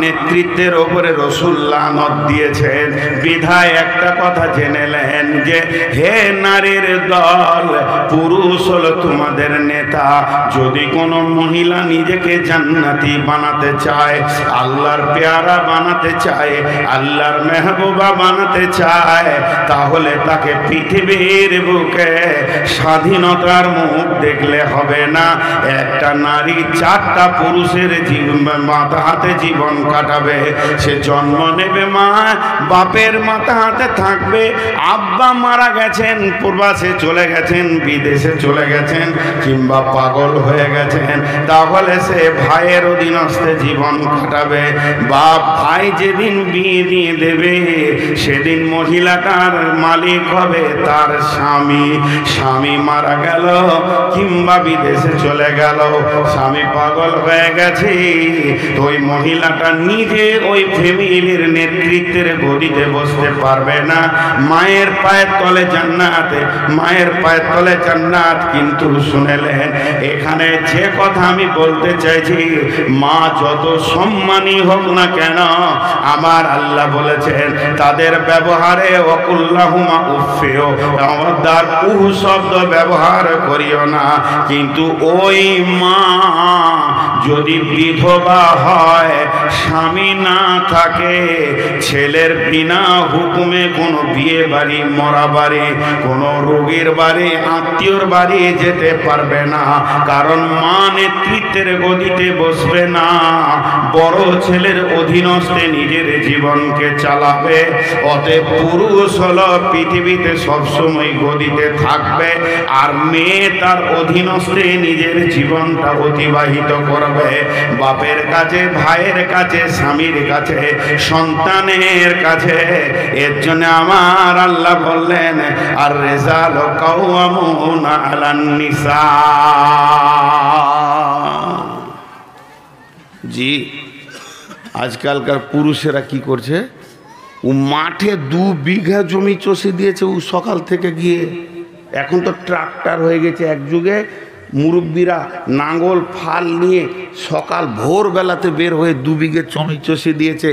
নেতৃত্বের ওপরে রাসূল লানত দিয়েছেন। বিধায় একটা কথা জেনেলেন যে হে নারীর দল, পুরুষ হলো তোমাদের নেতা। যদি কোনো মহিলা নিজেকে জান্নাতি বানাতে চায়, আল্লাহর পেয়ারা বানাতে চায়, আল্লাহর মেহবুবা বানাতে চায়, তাহলে তাকে পৃথিবীর বুকে স্বাধীনতার মুখ দেখলে হবে না। একটা নারী 4টা পুরুষের মাথা হাতে জীবন কাটাবে। সে জন্ম নেবে মা, বাপের মাথা হাতে থাকবে। আব্বা মারা গেছেন, প্রবাসে চলে গেছেন, বিদেশে চলে গেছেন, কিংবা পাগল হয়ে গেছেন, তাহলে সে ভাইয়ের অধীনস্থে জীবন কাটাবে। বাপ ভাই যেদিন বিয়ে দিয়ে দেবে, সেদিন মহিলাটার মালিক হবে তার স্বামী। স্বামী মারা গেল কিংবা বিদেশে চলে গেল, স্বামী পাগল হয়ে গেছে, তো ওই মহিলাটা নিজে ওই ফ্যামিলির নেতৃত্বের গদিতে বসতে পারবে না। মায়ের পায়ের তলে জান্নাতে, মায়ের পায়ের তলে জান্নাত। কিন্তু শুনেলেন, এখানে যে কথা আমি বলতে চাইছি, মা যত সম্মানী হোক না কেন, আমার আল্লাহ বলেছেন তাদের ব্যবহারে ওয়াকুল্লাহুমা উফিও, খবরদার উহ শব্দ ব্যবহার করিও না। কিন্তু ওই মা যদি বিধবা হয়, স্বামী না থাকে, ছেলের বিনা হুকুমে কোনো বিয়ে বাড়ি, মরা বাড়ি, কোনো রোগীর বাড়ি, আত্মীয়র বাড়ি যেতে পারবে না। কারণ মা নেতৃত্বের গদিতে বসবে না, বড় ছেলের অধীনস্থে নিজের জীবনকে চালাবে। অতএব পুরুষ হলো পৃথিবীতে সবসময় গদিতে থাকবে, আর মেয়ে তার অধীনস্থে নিজের জীবনটা অতিবাহিত করবে। বাপের কাছে, ভাইয়ের কাছে, স্বামীর কাছে, সন্তানের কাছে। এর জন্য আমার আল্লাহ বললেন, আর রিজালু কাওয়ামুনা আলান নিসা। জি, আজকালকার পুরুষেরা কি করছে, ও মাঠে 2 বিঘা জমি চষে দিয়েছে ও সকাল থেকে গিয়ে। এখন তো ট্রাক্টর হয়ে গেছে। এক যুগে মুরব্বীরা নাঙ্গল ফাল নিয়ে সকাল ভোরবেলাতে বের হয়ে 2 বিঘে জমি চষে দিয়েছে।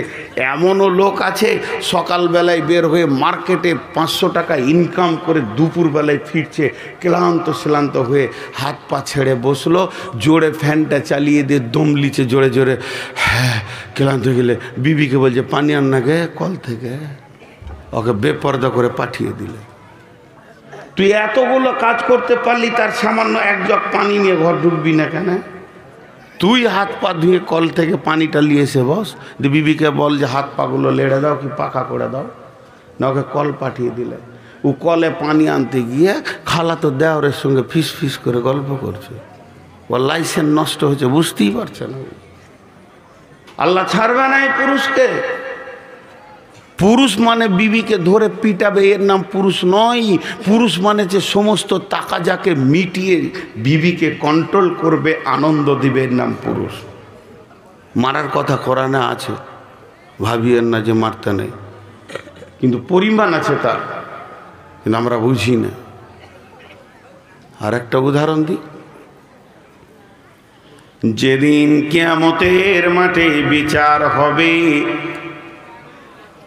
এমনও লোক আছে সকালবেলায় বের হয়ে মার্কেটে 500 টাকা ইনকাম করে দুপুরবেলায় ফিরছে, ক্লান্ত শ্লান্ত হয়ে হাত পা ছেড়ে বসলো, জোরে ফ্যানটা চালিয়ে দিয়ে দম লিচে জোরে জোরে, হ্যাঁ ক্লান্ত গেলে বিবিকে বলছে পানি আন না গে কল থেকে, ওকে বেপর্দা করে পাঠিয়ে দিলে। তুই এতগুলো কাজ করতে পারলি, তার সামান্য 1 জগ পানি নিয়ে ঘর ঢুকবি না কেন? তুই হাত পা ধুয়ে কল থেকে পানিটা নিয়ে এসে বস, বিবিকে বল যে হাত পাগুলো লেড়ে দাও কি পাকা করে দাও, না ওকে কল পাঠিয়ে দিলে। ও কলে পানি আনতে গিয়ে খালাতো দেওরের সঙ্গে ফিস ফিস করে গল্প করছে। ওর লাইসেন্স নষ্ট হয়েছে, বুঝতেই পারছে না। আল্লাহ ছাড়বে না এই পুরুষকে। পুরুষ মানে বিবিকে ধরে পিটাবে, এর নাম পুরুষ নয়। পুরুষ মানে যে সমস্ত তাকাজাকে মিটিয়ে বিবিকে কন্ট্রোল করবে, আনন্দ দিবে, এর নাম পুরুষ। মারার কথা কোরআনে আছে, ভাবিয়েন না যে মারতে নেই, কিন্তু পরিমাণ আছে তার, কিন্তু আমরা বুঝি না। আর একটা উদাহরণ দিই, যেদিন কিয়ামতের মাঠে বিচার হবে,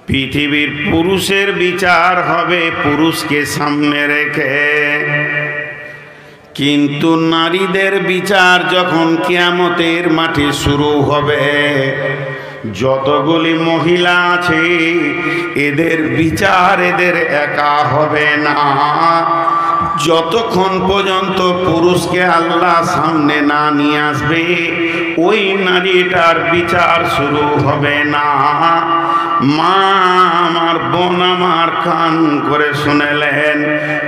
পৃথিবীর পুরুষের বিচার হবে পুরুষকে সামনে রেখে, কিন্তু নারীদের বিচার যখন কিয়ামতের মাঠে শুরু হবে, যতগুলি মহিলা আছে এদের বিচার এদের একা হবে না। যতক্ষণ পর্যন্ত পুরুষকে আল্লাহ সামনে না নিয়ে আসবে ওই নারীটার বিচার শুরু হবে না। মা আমার, বোন আমার, কান করে শুনেলেন,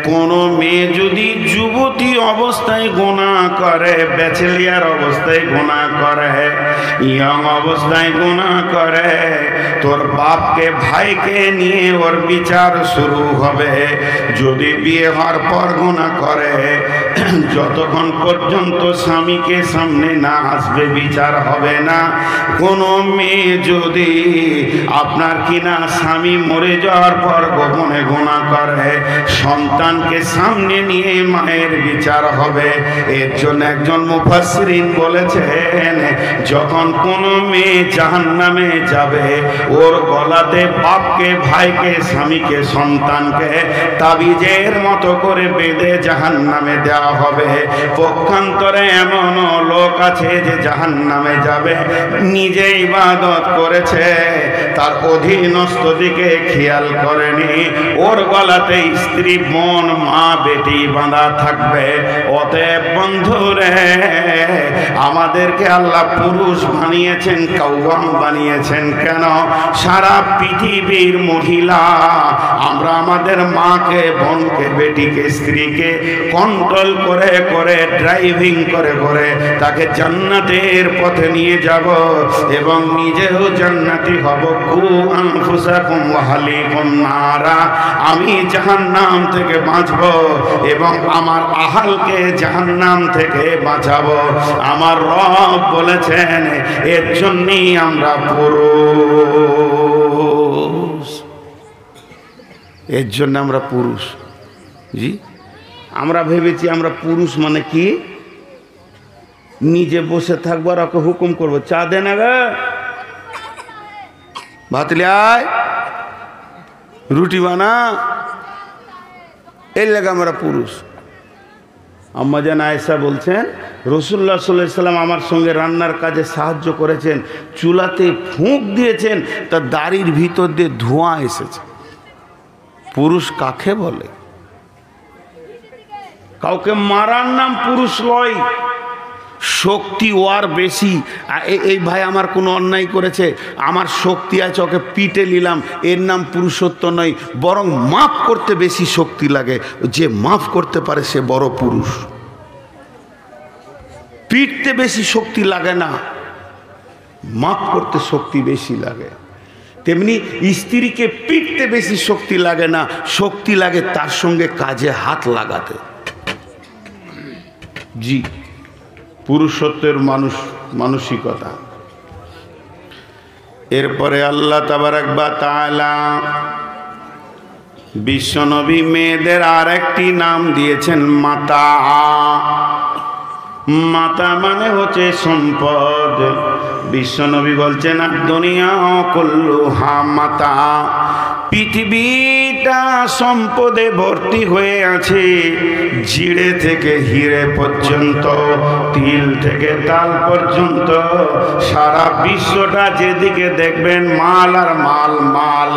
কোন মেয়ে যদি যুবতী অবস্থায় গুনাহ করে, ব্যাচেলিয়ার অবস্থায় গুনাহ করে, ইয়ং অবস্থায় গুনাহ করে, তোর বাপকে ভাইকে নিয়ে ওর বিচার শুরু হবে। যদি বিয়ে হওয়ার পর গুনাহ করে, যতক্ষণ পর্যন্ত স্বামীকে সামনে না আসবে বিচার হবে না। কোন মেয়ে যদি আপনার কিনা স্বামী মরে যাওয়ার পর গোপনে গুনাহ করে, সন্তানকে সামনে নিয়ে মায়ের বিচার হবে। এর জন্য একজন মুফাসসিরিন বলেছেন, যখন কোন মেয়ে জাহান্নামে যাবে ওর গলাতে বাপকে, ভাইকে, স্বামীকে, সন্তানকে তাবিজের মতো করে বেঁধে জাহান্নামে দেওয়া হবে। পক্ষান্তরে এমন লোক আছে যে জাহান্নামে যাবে, নিজে ইবাদত করেছে, তার অধীনস্থ দিকে খেয়াল করেনি, ওর গলাতে স্ত্রী, বোন, মা, বেটি বাঁধা থাকবে। অতএব বন্ধুরে, আমাদেরকে আল্লাহ পুরুষ বানিয়েছেন, কাওয়াম বানিয়েছেন কেন? সারা পৃথিবীর মহিলা আমরা আমাদের মাকে, বোনকে, বেটিকে, স্ত্রীকে কন্ট্রোল করে করে, ড্রাইভিং করে করে তাকে জান্নাতের পথে নিয়ে যাব এবং নিজেও জান্নাতি হব। কু আনফুসাকুম ওয়া আহলিকুম নারা, আমি জাহান্নাম থেকে বাঁচব এবং আমার আহালকে জাহান্নাম থেকে বাঁচাবো। আমার রব বলেছেন, এর জন্যই আমরা পুরুষ, এর জন্য আমরা পুরুষ। জি, আমরা ভেবেছি আমরা পুরুষ মানে কি, নিজে বসে থাকবো আর ওকে হুকুম করবো, চা দে না গে, ভাত লে আয়, রুটি বানা, এর লাগে আমরা পুরুষ। আম্মা জান আয়েশা বলছেন, রাসূলুল্লাহ সাল্লাল্লাহু আলাইহি সাল্লাম আমার সঙ্গে রান্নার কাজে সাহায্য করেছেন, চুলাতে ফুঁক দিয়েছেন, তার দাড়ির ভিতর দিয়ে ধোঁয়া এসেছে। পুরুষ কাকে বলে? কাউকে মারার নাম পুরুষ লয়, শক্তি ওর বেশি। এই ভাই আমার কোনো অন্যায় করেছে, আমার শক্তি আছে, ওকে পিটে নিলাম, এর নাম পুরুষত্ব নয়, বরং মাফ করতে বেশি শক্তি লাগে। যে মাফ করতে পারে সে বড় পুরুষ। পিটতে বেশি শক্তি লাগে না, মাফ করতে শক্তি বেশি লাগে। তেমনি স্ত্রীকে পিটতে বেশি শক্তি লাগে না, শক্তি লাগে তার সঙ্গে কাজে হাত লাগাতে। জি, পুরুষত্বের মানসিকতা। এরপরে আল্লাহ তাবারাক ওয়া তাআলা বিশ্বনবী মেয়েদের আর একটি নাম দিয়েছেন মাতা। মাতা মানে হচ্ছে সম্পদ। বিশ্বনবী বলছেন, দুনিয়া কুল্লুহা মাতা, পৃথিবীটা সম্পদে ভর্তি হয়ে আছে। জিড়ে থেকে হিরে পর্যন্ত, তিল থেকে তাল পর্যন্ত, সারা বিশ্বটা যেদিকে দেখবেন মাল আর মাল, মাল।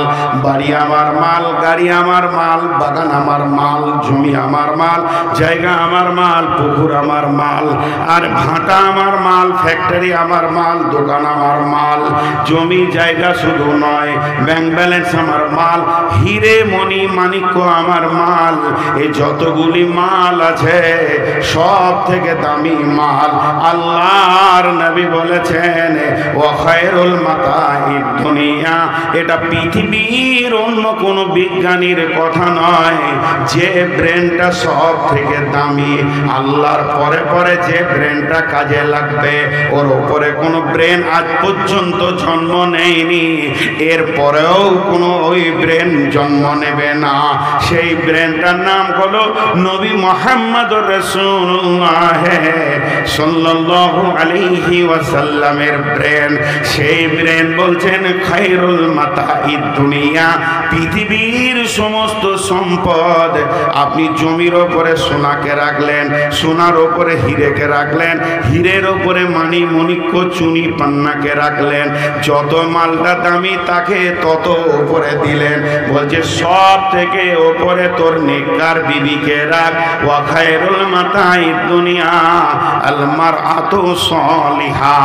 বাড়ি আমার মাল, গাড়ি আমার মাল, বাগান আমার মাল, জমি আমার মাল, জায়গা আমার মাল, পুকুর আমার মাল, আর ভাটা আমার মাল, ফ্যাক্টরি আমার মাল, দোকান আমার মাল। জমি জায়গা শুধু নয়, ব্যাংক ব্যালেন্স আমার মাল, হিরে মণি মাণিক্য আমার মাল। এই যতগুলি মাল আছে সব থেকে দামি মাল আল্লাহর নবী বলেছেন, ওয়া খায়রুল মাতাইদ দুনিয়া। এটা পৃথিবীর অন্য কোনো বিজ্ঞানীর কথা নয়। যে ব্রেনটা সব থেকে দামি, আল্লাহর পরে পরে যে ব্রেনটা কাজে লাগবে, ওর উপরে কোনো ব্রেন আজ পর্যন্ত জন্ম নেয়নি। এরপরেও কোনো ওই ব্রেন জন্ম নেবে না। সেই ব্রেনটার নাম হলো নবী মুহাম্মদুর রাসূলুল্লাহ সাল্লাল্লাহু আলাইহি ওয়াসাল্লামের ব্রেন। সেই ব্রেন বলছেন খায়রুল মাতাঈদ দুনিয়া, পৃথিবীর সমস্ত সম্পদ আপনি জমির ওপরে সোনাকে রাখলেন, সোনার ওপরে হিরেকে রাখলেন, হীরের ওপরে মানি মণিক্য চুনি পান্নাকে রাখলেন, যত মালটা দামি তাকে তত ওপরে দিলেন। বলছে সব থেকে ওপরে তোর নেককার বিবিকে রাখ। ওয়া খায়রুল মাতাঈদ দুনিয়া আল মারআতু সালিহা,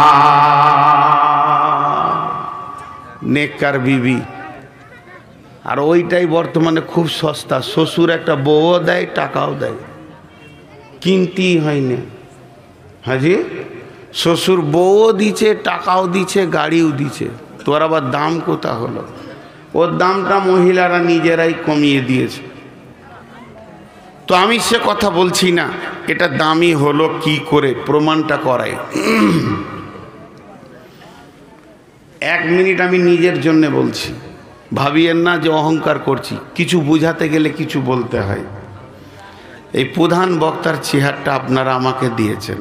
নেককার বিবি। আর ওইটাই বর্তমানে খুব সস্তা, শ্বশুর একটা বউও দেয় টাকাও দেয়, কিনতেই হয় না। হাজি শ্বশুর বউও দিচ্ছে টাকাও দিচ্ছে গাড়িও দিচ্ছে, তোর আবার দাম কোথা হলো? ওর দামটা মহিলারা নিজেরাই কমিয়ে দিয়েছে। তো আমি সে কথা বলছি না, এটা দামি হলো কি করে প্রমাণটা করাই। 1 মিনিট আমি নিজের জন্য বলছি, ভাবিয়েন না যে অহংকার করছি, কিছু বোঝাতে গেলে কিছু বলতে হয়। এই প্রধান বক্তার চেহারটা আপনারা আমাকে দিয়েছেন,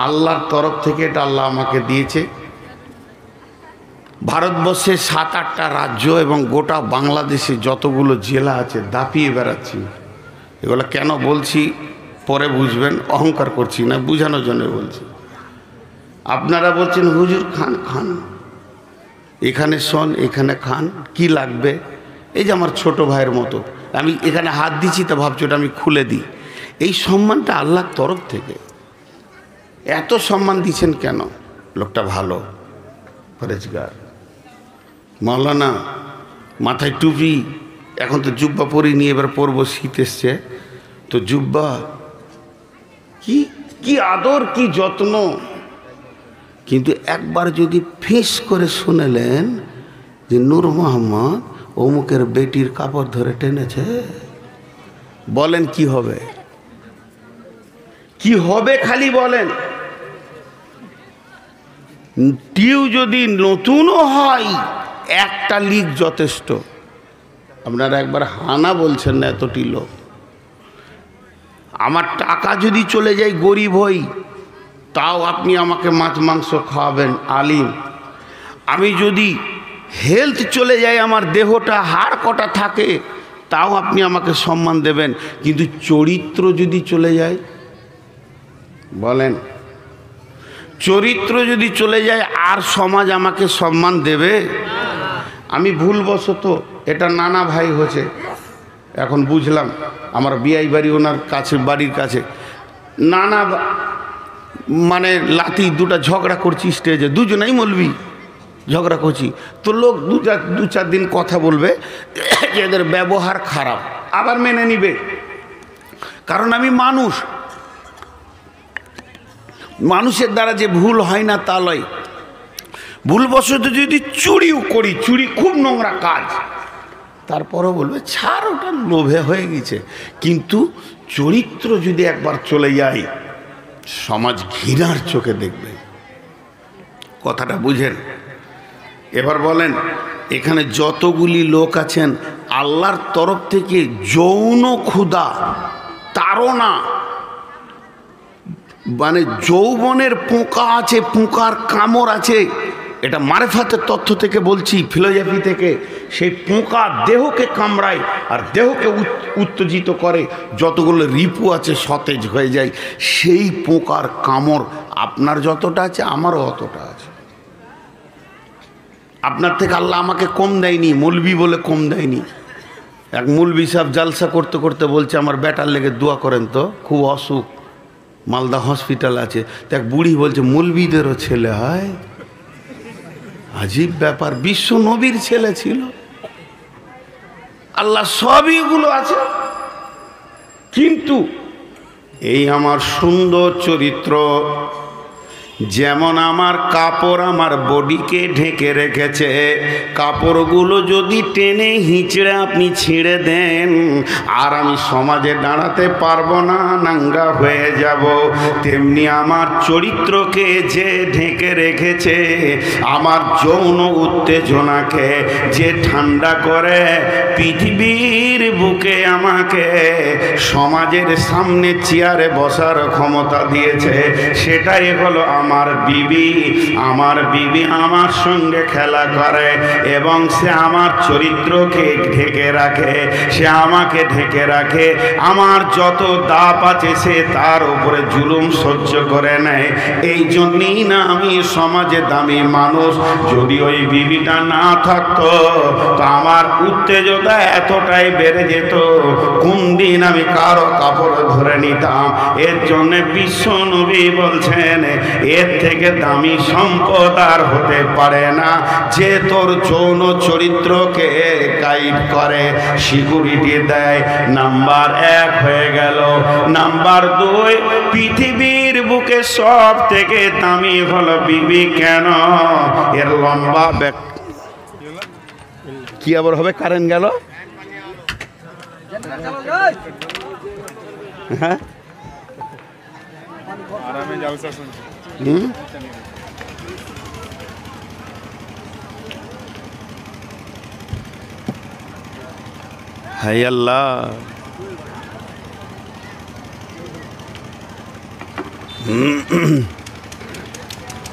আল্লাহর তরফ থেকে এটা আল্লাহ আমাকে দিয়েছে। ভারতবর্ষের 7-8টা রাজ্য এবং গোটা বাংলাদেশে যতগুলো জেলা আছে দাপিয়ে বেড়াচ্ছি। এগুলো কেন বলছি পরে বুঝবেন, অহংকার করছি না, বোঝানোর জন্য বলছি। আপনারা বলছেন হুজুর খান খান, এখানে শোন, এখানে খান, কি লাগবে? এই যে আমার ছোট ভাইয়ের মতো, আমি এখানে হাত দিচ্ছি তো ভাবছি ওটা আমি খুলে দিই। এই সম্মানটা আল্লাহর তরফ থেকে। এত সম্মান দিচ্ছেন কেন? লোকটা ভালো, পরেজগার, মাওলানা, মাথায় টুপি, এখন তো জুব্বা পরিনি, এবার পরবো, শীত এসছে তো জুব্বা, কি কি আদর, কি যত্ন। কিন্তু একবার যদি ফিস করে শুনেলেন যে নূর মোহাম্মদ অমুকের বেটির কাপড় ধরে টেনেছে, বলেন কি হবে? কি হবে খালি বলেন। টিউ যদি নতুনও হয় একটা লিগ যথেষ্ট। আপনারা একবার হানা বলছেন না, এতটি লোক। আমার টাকা যদি চলে যায় গরিব হই, তাও আপনি আমাকে মাছ মাংস খাওয়াবেন, আলিম। আমি যদি হেলথ চলে যায়, আমার দেহটা হাড় কটা থাকে, তাও আপনি আমাকে সম্মান দেবেন। কিন্তু চরিত্র যদি চলে যায়, বলেন চরিত্র যদি চলে যায় আর সমাজ আমাকে সম্মান দেবে? আমি ভুলবশত, এটা নানা ভাই হয়েছে, এখন বুঝলাম, আমার বিয়াই বাড়ি ওনার কাছে, বাড়ির কাছে নানা মানে লাতি দুটা ঝগড়া করছি স্টেজে, দুজনেই মলবি ঝগড়া করছি। তো লোক 2-4 দিন কথা বলবে যে এদের ব্যবহার খারাপ, আবার মেনে নিবে, কারণ আমি মানুষ। মানুষের দ্বারা যে ভুল হয় না তা নয়। ভুলবশত যদি চুরিও করি, চুরি খুব নোংরা কাজ, তারপরও বলবে ছাড়, ওটা লোভে হয়ে গেছে। কিন্তু চরিত্র যদি একবার চলে যায়, সমাজ ঘৃণার চোখে দেখবে। কথাটা বুঝেন? এবার বলেন, এখানে যতগুলি লোক আছেন, আল্লাহর তরফ থেকে যৌন ক্ষুধা, তাড়না, মানে যৌবনের পোকা আছে, পোকার কামড় আছে, এটা মারেফাতের তথ্য থেকে বলছি, ফিলোসফি থেকে। সেই পোকা দেহকে কামড়ায় আর দেহকে উত্তেজিত করে, যতগুলো রিপু আছে সতেজ হয়ে যায়। সেই পোকার কামড় আপনার যতটা আছে আমারও অতটা আছে। আপনার থেকে আল্লাহ আমাকে কম দেয়নি, মৌলবি বলে কম দেয়নি। এক মৌলবি সাহেব জালসা করতে করতে বলছে আমার বেটার লেগে দোয়া করেন তো, খুব অসুখ, মালদা হসপিটাল আছে। তো এক বুড়ি বলছে মৌলবিদেরও ছেলে হয়? আজীব ব্যাপার, বিশ্ব নবীর ছেলে ছিল, আল্লাহ সবই এগুলো আছে। কিন্তু এই আমার সুন্দর চরিত্র, যেমন আমার কাপড় আমার বডিকে ঢেকে রেখেছে, কাপড়গুলো যদি টেনে হিঁচড়ে আপনি ছিঁড়ে দেন আর আমি সমাজে দাঁড়াতে পারবো না, নাঙ্গা হয়ে যাব। তেমনি আমার চরিত্রকে যে ঢেকে রেখেছে, আমার যৌন উত্তেজনাকে যে ঠান্ডা করে পৃথিবীর বুকে আমাকে সমাজের সামনে চেয়ারে বসার ক্ষমতা দিয়েছে, সেটাই হলো আমার বিবি। আমার বিবি আমার সঙ্গে খেলা করে এবং সে আমার চরিত্রকে ঢেকে রাখে, সে আমাকে ঢেকে রাখে। আমার যত দাপ আছে সে তার উপরে জুলুম সহ্য করে নেয়। এই জন্যই না আমি সমাজে দামি মানুষ। যদি ওই বিবিটা না থাকতো তো আমার উত্তেজনা এতটাই বেড়ে যেত, কোন দিন আমি কারো কাপড় ধরে নিতাম। এর জন্য বিশ্ব নবী বলছেন, এর থেকে দামি সম্পদ আর হতে পারে না যে তোর যৌন চরিত্রকে গাইড করে, সিকিউরিটি দেয়। নাম্বার 1 হয়ে গেল। নাম্বার 2, পৃথিবীর বুকে সব থেকে দামি হলো বিবি। কেন? এর লম্বা ব্যাক কি আবার হবে? কারেন্ট গেল। হ্যাঁ, হাই আল্লাহ।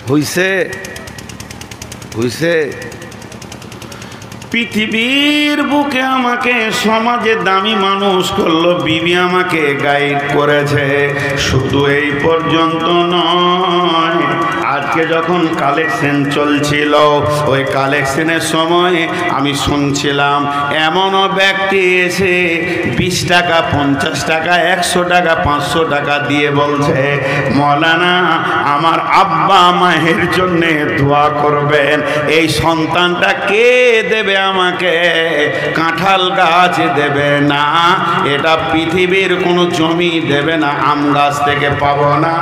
হইছে হইছে। পৃথিবীর বুকে আমাকে সমাজে দামি মানুষ করলো, বিবি আমাকে গাইড করেছে। শুধু এই পর্যন্ত নয়, আজকে যখন কালেকশন চলছিল, ওই কালেকশনের সময় আমি শুনছিলাম এমনও ব্যক্তি এসে 20 টাকা, 50 টাকা, 100 টাকা, 500 টাকা দিয়ে বলছে, মৌলানা আমার আব্বা মায়ের জন্য দোয়া করবেন, এই সন্তানটা কে দেবে আমাকে? কাঁঠাল গাছ দেবে না, এটা পৃথিবীর কোনো জমি দেবে না, আম গাছ থেকে পাবো না।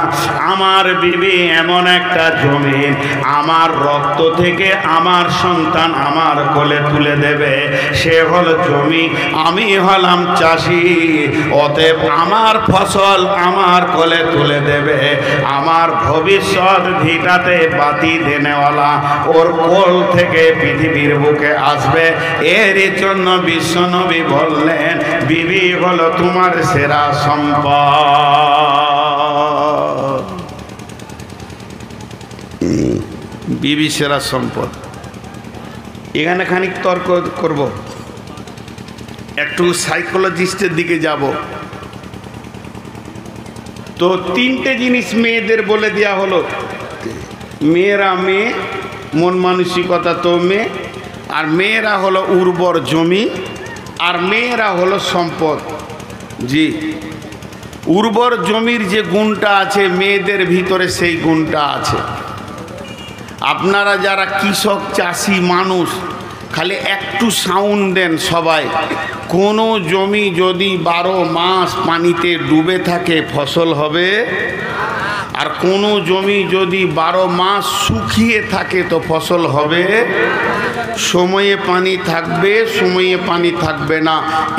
আমার বিবি এমন একটা জমি, আমার রক্ত থেকে আমার সন্তান আমার কোলে তুলে দেবে, সে হলো জমি। আমি হলাম চাষি, অতএব আমার ফসল আমার কোলে তুলে দেবে। আমার ভবিষ্যৎ ভিটাতে বাতি দেনেওয়ালা ওর কোল থেকে পৃথিবীর বুকে আসবে। এর জন্য বিশ্বনবী বললেন, বিবি হলো তোমার সেরা সম্পদ। বিবি সেরা সম্পদ। এখানে খানিক তর্ক করব, একটু সাইকোলজিস্টের দিকে যাব। তো 3টে জিনিস মেয়েদের বলে দেওয়া হলো। মেয়েরা মেয়ে, মন মানসিকতা তো মেয়ে, আর মেয়েরা হলো উর্বর জমি, আর মেয়েরা হলো সম্পদ। জি, উর্বর জমির যে গুণটা আছে মেয়েদের ভিতরে, সেই গুণটা আছে। আপনারা যারা কৃষক চাষি মানুষ, খালি একটু সাউন্ড দেন সবাই। কোনো জমি যদি 12 মাস পানিতে ডুবে থাকে ফসল হবে, আর কোনো জমি যদি 12 মাস শুকিয়ে থাকে তো ফসল হবে। সময়ে পানি থাকবে, সময়ে পানি থাকবে না,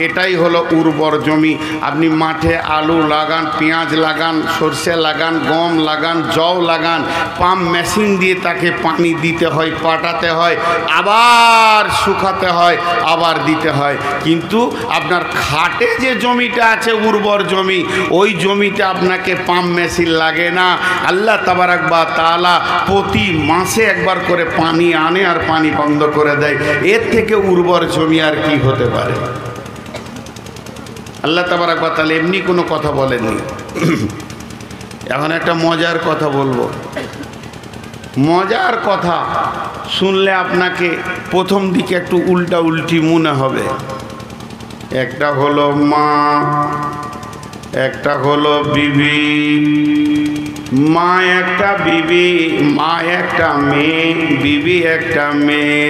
এটাই হলো উর্বর জমি। আপনি মাঠে আলু লাগান, পেঁয়াজ লাগান, সরষে লাগান, গম লাগান, জও লাগান, পাম্প মেশিন দিয়ে তাকে পানি দিতে হয়, পাটাতে হয়, আবার শুকাতে হয়, আবার দিতে হয়। কিন্তু আপনার খাটে যে জমিটা আছে উর্বর জমি, ওই জমিতে আপনাকে পাম্প মেশিন লাগে না। আল্লাহ তাবারাক ওয়া তাআলা প্রতি মাসে একবার করে পানি আনে আর পানি বন্ধ করে দেয়। এর থেকে উর্বর জমি আর কি হতে পারে? আল্লাহ তাবারাক ওয়া তাআলা এমনি কোনো কথা বলেননি। এখন একটা মজার কথা বলবো। মজার কথা শুনলে আপনাকে প্রথম দিকে একটু উল্টা উল্টি মনে হবে। একটা হলো মা, একটা হলো বিবি। মা একটা, বিবি, মা একটা মেয়ে, বিবি একটা মেয়ে।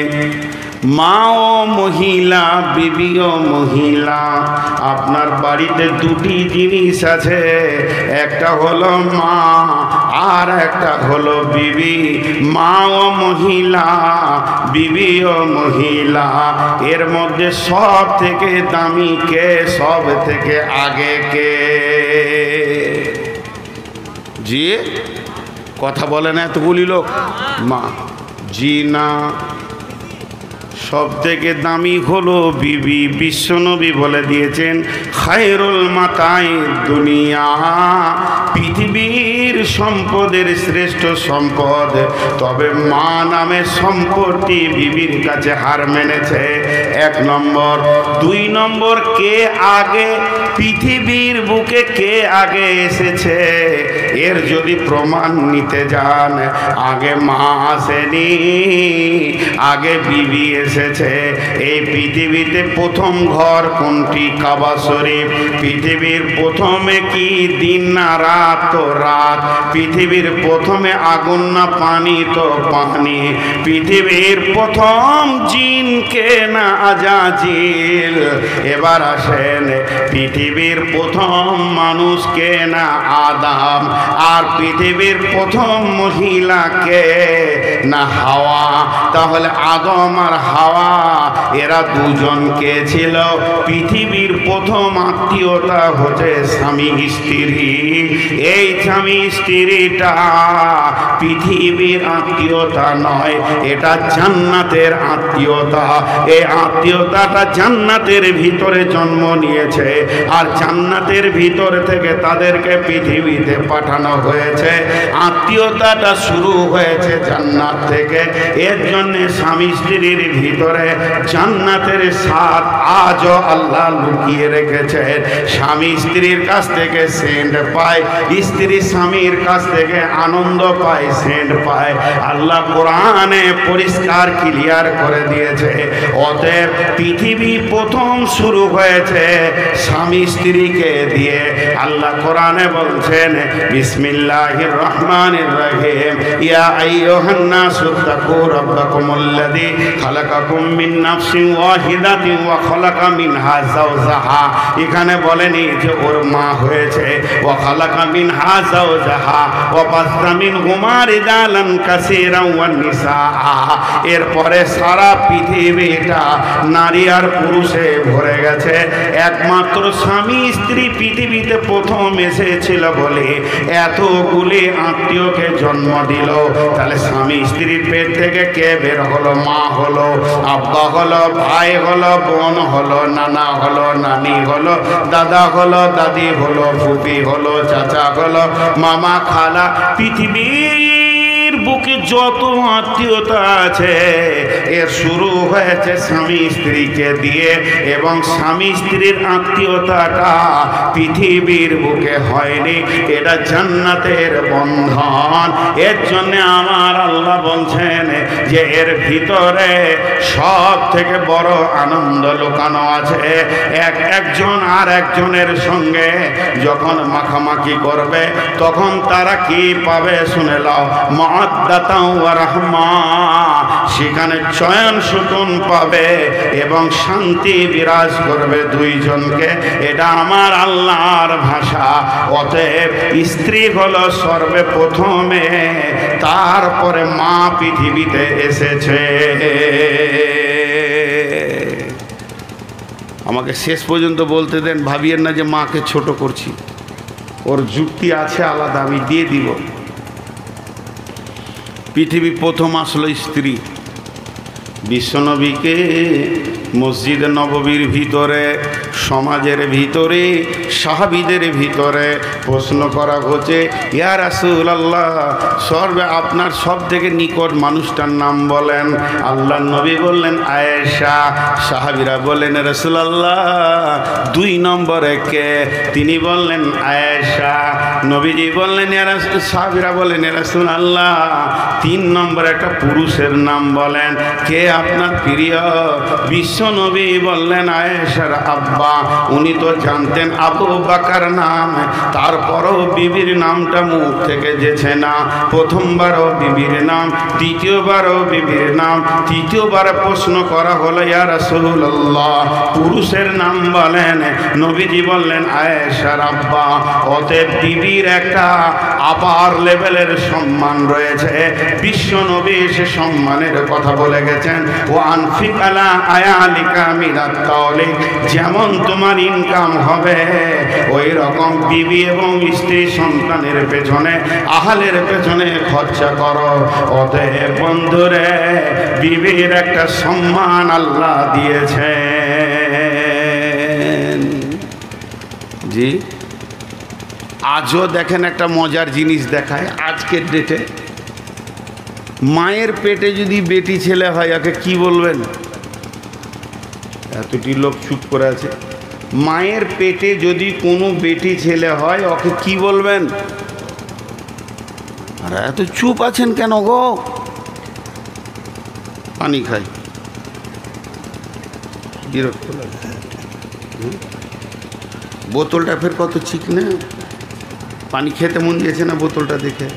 মাও মহিলা, বিবিও মহিলা। আপনার বাড়িতে দুটি জিনিস আছে, একটা হলো মা আর একটা হলো বিবি। মাও মহিলা, বিবিও মহিলা। এর মধ্যে সব থেকে দামি কে, সব থেকে আগে কে? জি কথা বলে না এতগুলি লোক? মা। জি না, সব থেকে দামি হলো বিবি। বিশ্বনবী বলে দিয়েছেন খায়রুল মাতাই দুনিয়া, পৃথিবীর সম্পদের শ্রেষ্ঠ সম্পদ। তবে মা নামের সম্পদটি বিবির কাছে হার মেনেছে, 1 নম্বর। 2 নম্বর, কে আগে পৃথিবীর বুকে কে আগে এসেছে এর যদি প্রমাণ নিতে যান, আগে মা আসেনি, আগে বিবি এসেছে। এই পৃথিবীতে প্রথম ঘর কোনটি? কাবা শরীফ। পৃথিবীর প্রথমে কি দিন না রাত? তো রাত। পৃথিবীর প্রথমে আগুন না পানি? তো পানি। পৃথিবীর প্রথম জিনকে না আজাজিল? এবার আসেন, পৃথিবীর প্রথম মানুষকে না আদম? আর পৃথিবীর প্রথম মহিলাকে না হাওয়া? তাহলে আদম আর হাওয়া এরা দুজন কে ছিল? পৃথিবীর প্রথম আত্মীয়তা হচ্ছে স্বামী স্ত্রী। এই স্বামী স্ত্রীটা পৃথিবীর আত্মীয়তা নয়, এটা জান্নাতের আত্মীয়তা। এই আত্মীয়তাটা জান্নাতের ভিতরে জন্ম নিয়েছে, আর জান্নাতের ভিতর থেকে তাদেরকে পৃথিবীতে পাঠানো হয়েছে। আত্মীয়তাটা শুরু হয়েছে জান্নাত থেকে। এর জন্য স্বামী স্ত্রীর ভিতরে জান্নাতের স্বাদ আজও আল্লাহ লুকিয়ে রেখেছে। স্বামী স্ত্রীর কাছ থেকে সেন্ট পায়, স্ত্রী স্বামীর কাছ থেকে আনন্দ পায়, সেন্ট পায়। আল্লাহ কোরআনে পরিষ্কার ক্লিয়ার করে দিয়েছে। অতএব পৃথিবী প্রথম শুরু হয়েছে স্বামী স্ত্রীকে দিয়ে। আল্লাহ কোরআনে বলছেন বিসমিল্লাহির রহমানির রহিম, ইয়া আইয়ুহান নাসু তাকু রাব্বাকুমুল্লাযী খালাকাকুম মিন নাফসিন ওয়াহিদাতিন ওয়া খালাকা মিনহা যাওজাহা। এখানে বলেনি যে ওর মা হয়েছে, ওয়া খালাকা মিনহা যাওজাহা ওয়া বাসসা মিনহুমা রিজালান কাসীরান ওয়ান নিসা। এরপরে সারা পৃথিবীটা নারী আর পুরুষে ভরে গেছে। একমাত্র স্বামী স্ত্রী পৃথিবীতে প্রথম এসেছিল বলে এতগুলি আত্মীয়কে জন্ম দিল। তাহলে স্বামী স্ত্রীর পেট থেকে কে বের হলো? মা হলো, আব্বা হলো, ভাই হলো, বোন হলো, নানা হলো, নানি হলো, দাদা হলো, দাদি হলো, ফুপি হলো, চাচা হলো, মামা, খালা। পৃথিবীর বুকে যত আত্মীয়তা আছে এর শুরু হয়েছে স্বামী স্ত্রীকে দিয়ে, এবং স্বামী স্ত্রীর আত্মীয়তাটা পৃথিবীর বুকে হয়নি, এটা জান্নাতের বন্ধন। এর জন্য আমার আল্লাহ বলছেন যে এর ভিতরে সব থেকে বড় আনন্দ লুকানো আছে। একজন আর একজনের সঙ্গে যখন মাখামাখি করবে তখন তারা কি পাবে শুনে নাও, মাওয়াদ্দাতাও ওয়া রাহমা। সেখানে চয়ন সুকুন পাবে এবং শান্তি বিরাজ করবে দুইজনকে। এটা আমার আল্লাহর ভাষা। অতএব স্ত্রী হলো সর্বপ্রথমে, তারপরে মা পৃথিবীতে এসেছে। আমাকে শেষ পর্যন্ত বলতে দেন, ভাবিয়েন না যে মাকে ছোট করছি, ওর যুক্তি আছে আলাদা, আমি দিয়ে দিব। পৃথিবী প্রথম আসলো স্ত্রী। বিশ্বনবীকে মসজিদ নববীর ভিতরে, সমাজের ভিতরে, সাহাবীদের ভিতরে প্রশ্ন করা হচ্ছে, ইয়া রাসূলুল্লাহ, আপনার সব থেকে নিকট মানুষটার নাম বলেন। আল্লাহর নবী বললেন আয়েশা। সাহাবীরা বললেন রাসূলুল্লাহ 2 নম্বরে কে? তিনি বললেন আয়েশা। নবীজি বললেন, সাহাবীরা বললেন রাসূলুল্লাহ 3 নম্বরে একটা পুরুষের নাম বলেন। কে আপনার প্রিয়? বিশ্ব বিশ্ব নবী বললেন আয়েশার আব্বা, উনি তো জানতেন আবু বকর নাম, তারপরও বিবির নামটা মুখ থেকে যেছে না। প্রথমবারও বিবির নাম, দ্বিতীয়বারও বিবির নাম, তৃতীয়বার প্রশ্ন করা হলো ইয়া রাসূলুল্লাহ পুরুষের নাম বলেন। নবীজি বললেন আয়েশার আব্বা। অতএব বিবির একটা আপার লেভেলের সম্মান রয়েছে। বিশ্ব নবী সে সম্মানের কথা বলে গেছেন, ও আনফিক আলা আয়ালিকা মিনাত তাওলিক, যেমন তোমার ইনকাম হবে ওই রকম বিবি এবং স্ত্রী সন্তানের পেছনে, আহালের পেছনে খরচা করো। অতএব বন্ধুরে, বিবির একটা সম্মান আল্লাহ দিয়েছেন। জি, আজও দেখেন একটা মজার জিনিস দেখায় আজকের ডেটে। মায়ের পেটে যদি বেটি ছেলে হয় ওকে কি বলবেন? এতটি লোক চুপ করে আছে। মায়ের পেটে যদি কোনো বেটি ছেলে হয় ওকে কি বলবেন? আর এত চুপ আছেন কেন গো? পানি খাই, বিরক্ত লাগে। বোতলটা ফের কত চিকনে, পানি খেতে মন দিয়েছে না বোতলটা দেখে।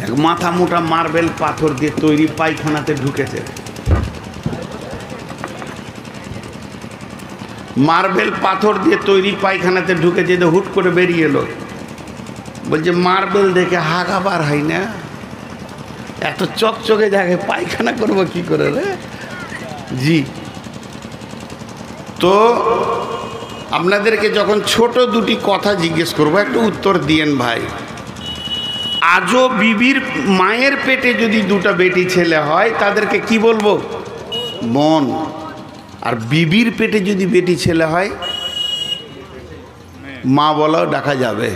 এক মাথা মোটা মার্বেল পাথর দিয়ে তৈরি পায়খানাতে ঢুকেছে। মার্বেল পাথর দিয়ে তৈরি পায়খানাতে ঢুকেছে, হুট করে বেরিয়ে এলো। বলছে মার্বেল দেখে হাগা বার হয় না, এত চকচকে জায়গায় পায়খানা করবো কি করে রে? জি, তো আপনাদেরকে যখন ছোট দুটি কথা জিজ্ঞেস করবো একটু উত্তর দিয়েন ভাই। আজও বিবির মায়ের পেটে যদি দুটো বেটি ছেলে হয় তাদেরকে কি বলবো? বোন। আর বিবির পেটে যদি বেটি ছেলে হয় মা বলাও ডাকা যাবে।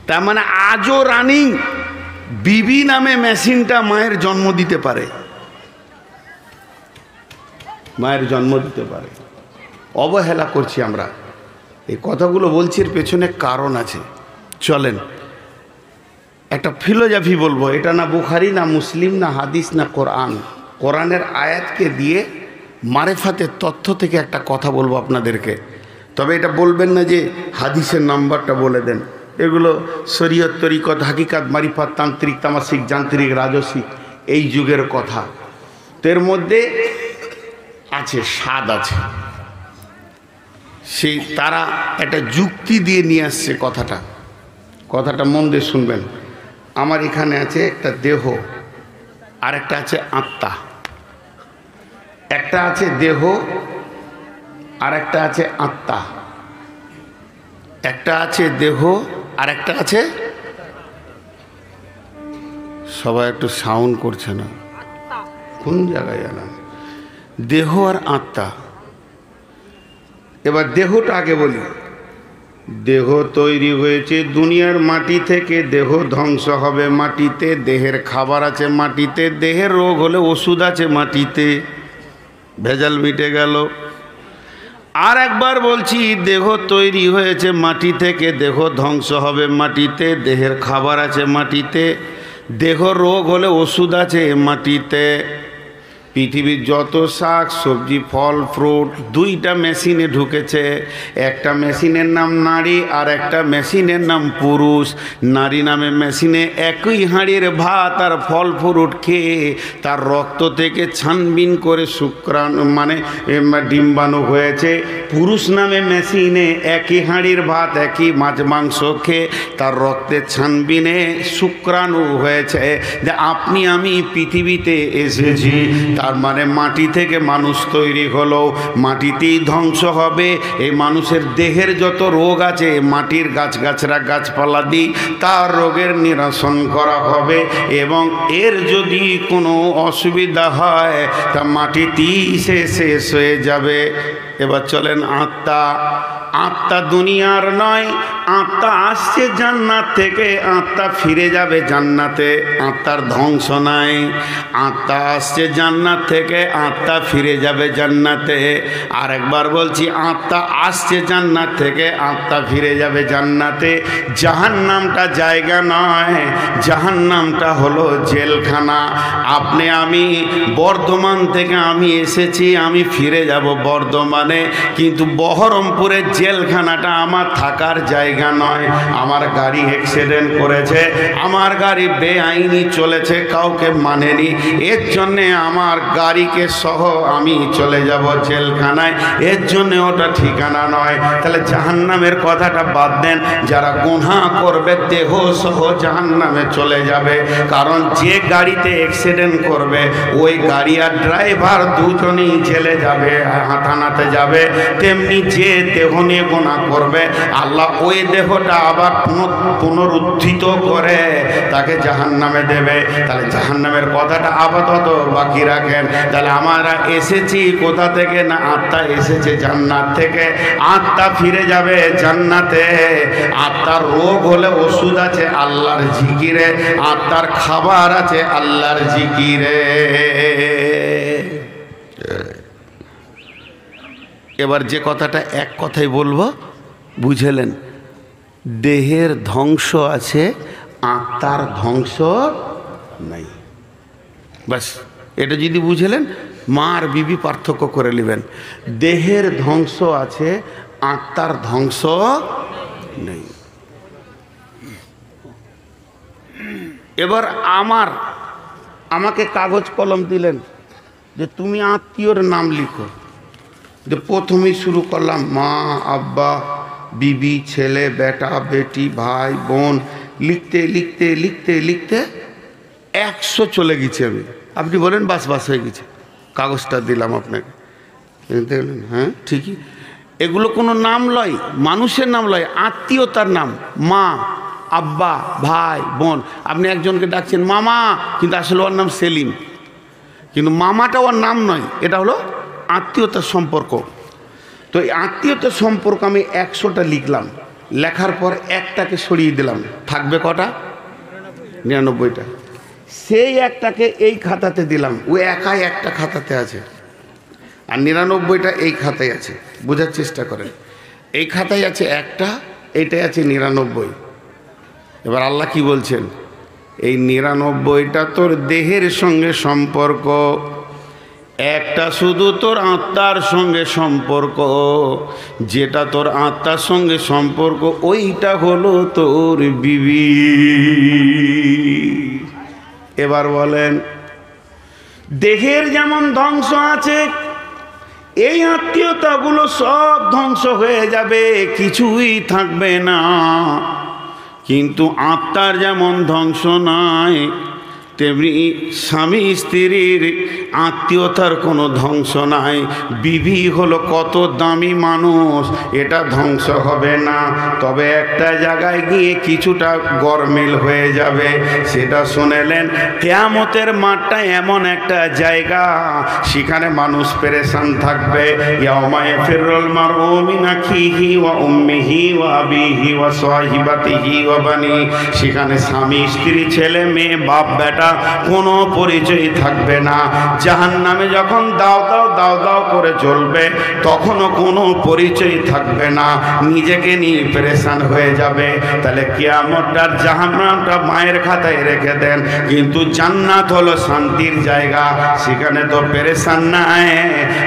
তার মানে আজও রানিং বিবি নামে মেশিনটা মায়ের জন্ম দিতে পারে, মায়ের জন্ম দিতে পারে। অবহেলা করছি আমরা। এই কথাগুলো বলছি এর পেছনে কারণ আছে। চলেন একটা ফিলোজফি বলবো। এটা না বুখারি, না মুসলিম, না হাদিস, না কোরআন। কোরআনের আয়াতকে দিয়ে মারেফাতের তথ্য থেকে একটা কথা বলবো আপনাদেরকে। তবে এটা বলবেন না যে হাদিসের নাম্বারটা বলে দেন। এগুলো শরীয়ত, তরিকত, হাকিকাত, মারিফাত, তান্ত্রিক, তামাসিক, যান্ত্রিক, রাজসিক এই যুগের কথা। তো এর মধ্যে আছে স্বাদ আছে। সেই তারা একটা যুক্তি দিয়ে নিয়ে আসছে কথাটা মন দিয়ে শুনবেন। আমার এখানে আছে একটা দেহ, আর একটা আছে আত্মা। একটা আছে দেহ আর একটা আছে আত্মা। একটা আছে দেহ আর একটা আছে, সবাই একটু সাউন্ড করছে না, কোন জায়গায় জানা? দেহ আর আত্মা। এবার দেহটা আগে বলি। দেহ তৈরি হয়েছে দুনিয়ার মাটি থেকে, দেহ ধ্বংস হবে মাটিতে। দেহের খাবার আছে মাটিতে, দেহের রোগ হলে ওষুধ আছে মাটিতে, ভেজাল মিটে গেল। আর একবার বলছি, দেহ তৈরি হয়েছে মাটি থেকে, দেহ ধ্বংস হবে মাটিতে, দেহের খাবার আছে মাটিতে, দেহ রোগ হলে ওষুধ আছে মাটিতে। পৃথিবীর যত শাক সবজি, ফল, ফ্রুট দুইটা মেশিনে ঢুকেছে। একটা মেশিনের নাম নারী আর একটা মেশিনের নাম পুরুষ। নারী নামে মেশিনে একই হাঁড়ির ভাত আর ফল ফ্রুট খেয়ে তার রক্ত থেকে ছানবিন করে শুক্রাণু মানে ডিম্বাণু হয়েছে। পুরুষ নামে মেশিনে একই হাঁড়ির ভাত একই মাছ মাংস খেয়ে তার রক্তের ছানবিনে শুক্রাণু হয়েছে। যে আপনি আমি পৃথিবীতে এসেছি, তার মানে মাটি থেকে মানুষ তৈরি হলো, মাটিতেই ধ্বংস হবে। এই মানুষের দেহের যত রোগ আছে মাটির গাছগাছরা গাছপালা দিয়ে তার রোগের নিরসন করা হবে। এবং এর যদি কোনো অসুবিধা হয় তা মাটিতেই সে শেষ হয়ে যাবে। এবার চলেন আত্মা। আত্মা দুনিয়ার নয়, আত্মা আসছে জান্নাত থেকে, আত্মা ফিরে যাবে জান্নাতে, আত্মার ধ্বংস নাই। আত্মা আসছে জান্নাত থেকে, আত্মা ফিরে যাবে জান্নাতে। আর একবার বলছি, আত্মা আসছে জান্নাত থেকে, আত্মা ফিরে যাবে জান্নাতে। জাহান্নামটা জায়গা নয়, জাহান্নামটা হলো জেলখানা। আপনি আমি বর্ধমান থেকে আমি এসেছি, আমি ফিরে যাব বর্ধমানে, কিন্তু বহরমপুরের জেলখানাটা আমার থাকার জায়গা নয়। আমার গাড়ি অ্যাক্সিডেন্ট করেছে, আমার গাড়ি বেআইনি চলেছে, কাউকে মানেনি, এর জন্যে আমার গাড়িকে সহ আমি চলে যাব জেলখানায়, এর জন্যে ওটা ঠিকানা নয়। তাহলে জাহান্নামের কথাটা বাদ দেন, যারা গুনাহ করবে দেহ সহ জাহান্নামে চলে যাবে। কারণ যে গাড়িতে অ্যাক্সিডেন্ট করবে ওই গাড়ি আর ড্রাইভার দুজনেই জেলে যাবে, থানাতে যাবে। তেমনি যে দেহ নিয়ে গুনাহ করবে আল্লাহ ওই দেহটা আবার পুনরুত্থিত করে তাকে জাহান্নামে দেবে। তাহলে জাহান্নামের কথাটা আপাতত বাকি রাখেন। তাহলে আমরা এসেছি কোথা থেকে? না, আত্মা এসেছে জান্নাত থেকে, আত্মা ফিরে যাবে জান্নাতে। আত্মার রোগ হলে ওষুধ আছে আল্লাহর জিকিরে, আত্মার খাবার আছে আল্লাহর জিকিরে। এবার যে কথাটা এক কথাই বলবো, বুঝলেন? দেহের ধ্বংস আছে, আত্মার ধ্বংস নাই। বাস এটা যদি বুঝলেন, মা আর বিবি পার্থক্য করে নেবেন। দেহের ধ্বংস আছে, আত্মার ধ্বংস নেই। এবার আমাকে কাগজ কলম দিলেন যে তুমি আত্মীয়র নাম লিখো। যে প্রথমেই শুরু করলাম মা, আব্বা, বিবি, ছেলে, বেটা, বেটি, ভাই, বোন, লিখতে লিখতে লিখতে লিখতে 100 চলে গেছি আমি। আপনি বলেন বাস বাস হয়ে গেছে, কাগজটা দিলাম আপনাকে। দেখলেন? হ্যাঁ ঠিকই। এগুলো কোনো নাম লয়, মানুষের নাম লয়, আত্মীয়তার নাম। মা, আব্বা, ভাই, বোন। আপনি একজনকে ডাকছেন মামা, কিন্তু আসলে ওর নাম সেলিম, কিন্তু মামাটা ওর নাম নয়, এটা হলো আত্মীয়তার সম্পর্ক। তো এই আত্মীয়তার সম্পর্ক আমি 100টা লিখলাম, লেখার পর একটাকে সরিয়ে দিলাম, থাকবে কটা? 99টা। সেই একটাকে এই খাতাতে দিলাম, ও একাই একটা খাতাতে আছে, আর 99টা এই খাতায় আছে। বোঝার চেষ্টা করেন, এই খাতায় আছে একটা, এইটাই আছে 99। এবার আল্লাহ কি বলছেন? এই 99টা তোর দেহের সঙ্গে সম্পর্ক, একটা শুধু তোর আত্মার সঙ্গে সম্পর্ক। যেটা তোর আত্মার সঙ্গে সম্পর্ক ওইটা হলো তোর বিবি। এবার বলেন, দেহের যেমন ধ্বংস আছে, এই আত্মীয়তাগুলো সব ধ্বংস হয়ে যাবে, কিছুই থাকবে না। কিন্তু আত্মার যেমন ধ্বংস নাই, তেমনি স্বামী স্ত্রীর আত্মীয়তার কোনো ধ্বংস নাই। বিবি হলো কত দামি মানুষ, এটা ধ্বংস হবে না, তবে একটা জায়গায় গিয়ে কিছুটা গরমিল হয়ে যাবে। সেটা শুনেলেন, কিয়ামতের মাঠটা এমন একটা জায়গা, সেখানে মানুষ পেরেশান থাকবে। ইয়াউমা ইয়াফিরুল মারউ মিন আখিহি ওয়া উম্মিহি ওয়া আবিহি ওয়া সাহিবাতিহি ওয়া বানি। সেখানে স্বামী স্ত্রী, ছেলে মেয়ে, বাপ বেটা কোনো পরিচয় থাকবে না। জাহান্নামে যখন দাও দাও দাও দাও করে চলবে, তখনও কোনো পরিচয় থাকবে না, নিজেকে নিয়ে পেরেশান হয়ে যাবে। তাহলে কিয়ামতটার জাহান্নামটা মায়ের খাতায় রেখে দেন, কিন্তু জান্নাত হলো শান্তির জায়গা, সেখানে তো পেরেশান নাই।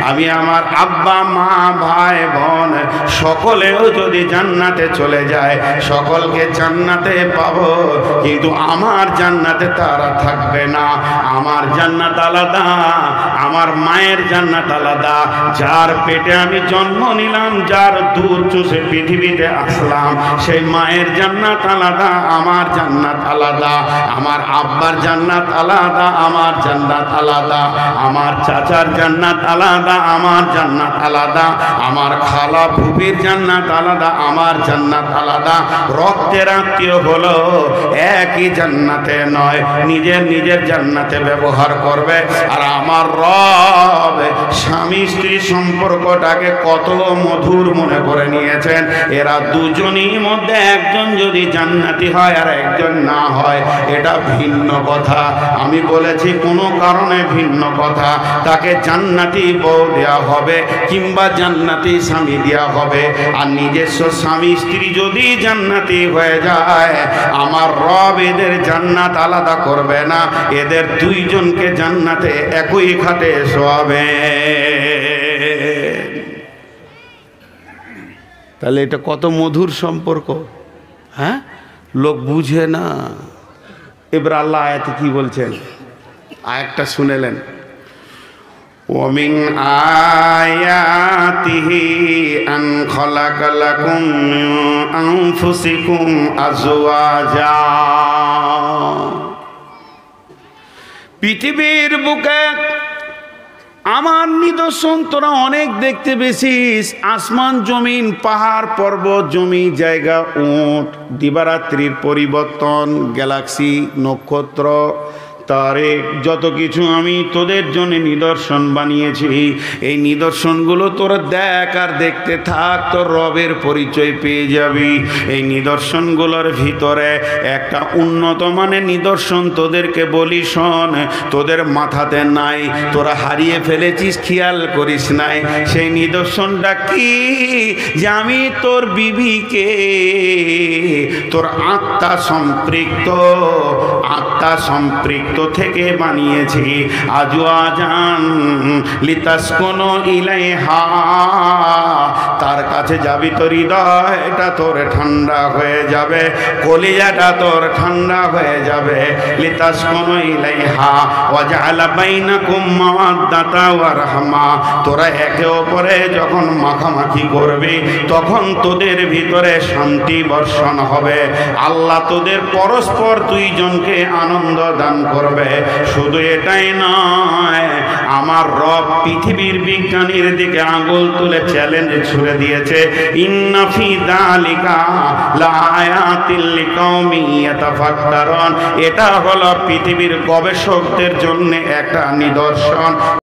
আমি আমার আব্বা, মা, ভাই, বোন সকলেও যদি জান্নাতে চলে যায়, সকলকে জান্নাতে পাবো, কিন্তু আমার জান্নাতে তারা থাকবে না। আমার জান্নাত আলাদা, আমার মায়ের জান্নাত আলাদা। যার পেটে আমি জন্ম নিলাম, যার দুধ চুষে পৃথিবীতে আসলাম, সেই মায়ের জান্নাত আলাদা, আমার জান্নাত আলাদা। আমার আব্বার জান্নাত আলাদা, আমার জান্নাত আলাদা। আমার চাচার জান্নাত আলাদা, আমার জান্নাত আলাদা। আমার খালা ফুপির জান্নাত আলাদা, আমার জান্নাত আলাদা। রক্তের আত্মীয় হলো একই জান্নাতে নয়। নিজের নিজের জান্নাতে ব্যবহার করবে। আর আমার রব স্বামী স্ত্রী সম্পর্কটাকে কত মধুর মনে করে নিয়েছেন। এরা দুজনই মধ্যে একজন যদি জান্নাতি হয় আর একজন না হয়, এটা ভিন্ন কথা। আমি বলেছি কোনো কারণে ভিন্ন কথা, তাকে জান্নাতি বউ দেওয়া হবে কিংবা জান্নাতি স্বামী দেওয়া হবে। আর নিজস্ব স্বামী স্ত্রী যদি জান্নাতি হয়ে যায়, আমার রব এদের জান্নাত আলাদা করবে না, এদের দুইজনকে জান্নাতে একই খাটে শোয়াবে। তাহলে এটা কত মধুর সম্পর্ক, হ্যাঁ? লোক বুঝে না। এবার আল্লাহ আয়াতে কি বলছেন, আয়াতটা শুনেলেন, ওমিন আয়াতিহি আন খালাকা লাকুম মিন আনফুসিকুম আজওয়াজা। পৃথিবীর বুকে আমার নিদর্শন তোরা অনেক দেখতে পেয়েছিস। আসমান জমিন, পাহাড় পর্বত, জমি জায়গা, উট, দিবারাত্রির পরিবর্তন, গ্যালাক্সি, নক্ষত্র, তারে, যত কিছু আমি তোদের জন্য নিদর্শন বানিয়েছি। এই নিদর্শনগুলো তোরা দেখ আর দেখতে থাক, তোর রবের পরিচয় পেয়ে যাবি। এই নিদর্শনগুলোর ভিতরে একটা উন্নত মানের নিদর্শন তোদেরকে বলি, শোন, তোদের মাথাতে নাই, তোরা হারিয়ে ফেলেছিস, খেয়াল করিস নাই। সেই নিদর্শনটা কি? যে আমি তোর বিবিকে তোর আত্মা সম্পৃক্ত থেকে বানিয়েছি। আজওয়াজান লিতাসকুনু ইলাইহা, তার কাছে যাবি তোর হৃদয়টা তোর ঠান্ডা হয়ে যাবে, কলিজাটা তোর ঠান্ডা হয়ে যাবে। লিতাসকুনু ইলাইহা ওয়া জাআলা বাইনাকুম মাওয়াদ্দাতা ওয়া রাহমা, তোরা একে অপরে যখন মাখামাখি করবি তখন তোদের ভিতরে শান্তি বর্ষণ হবে। আল্লাহ তোদের পরস্পর দুইজনকে আনন্দ দান করবে। শুধু এটাই নয়, আমার রব পৃথিবীর বিজ্ঞানীর দিকে আঙুল তুলে চ্যালেঞ্জ ছুড়ে দিয়েছে, ইন্না ফি যালিকা লাআয়াতিল লিকাওমিন ইয়াতাফাক্কারুন। এটা হলো পৃথিবীর গবেষকদের জন্য একটা নিদর্শন।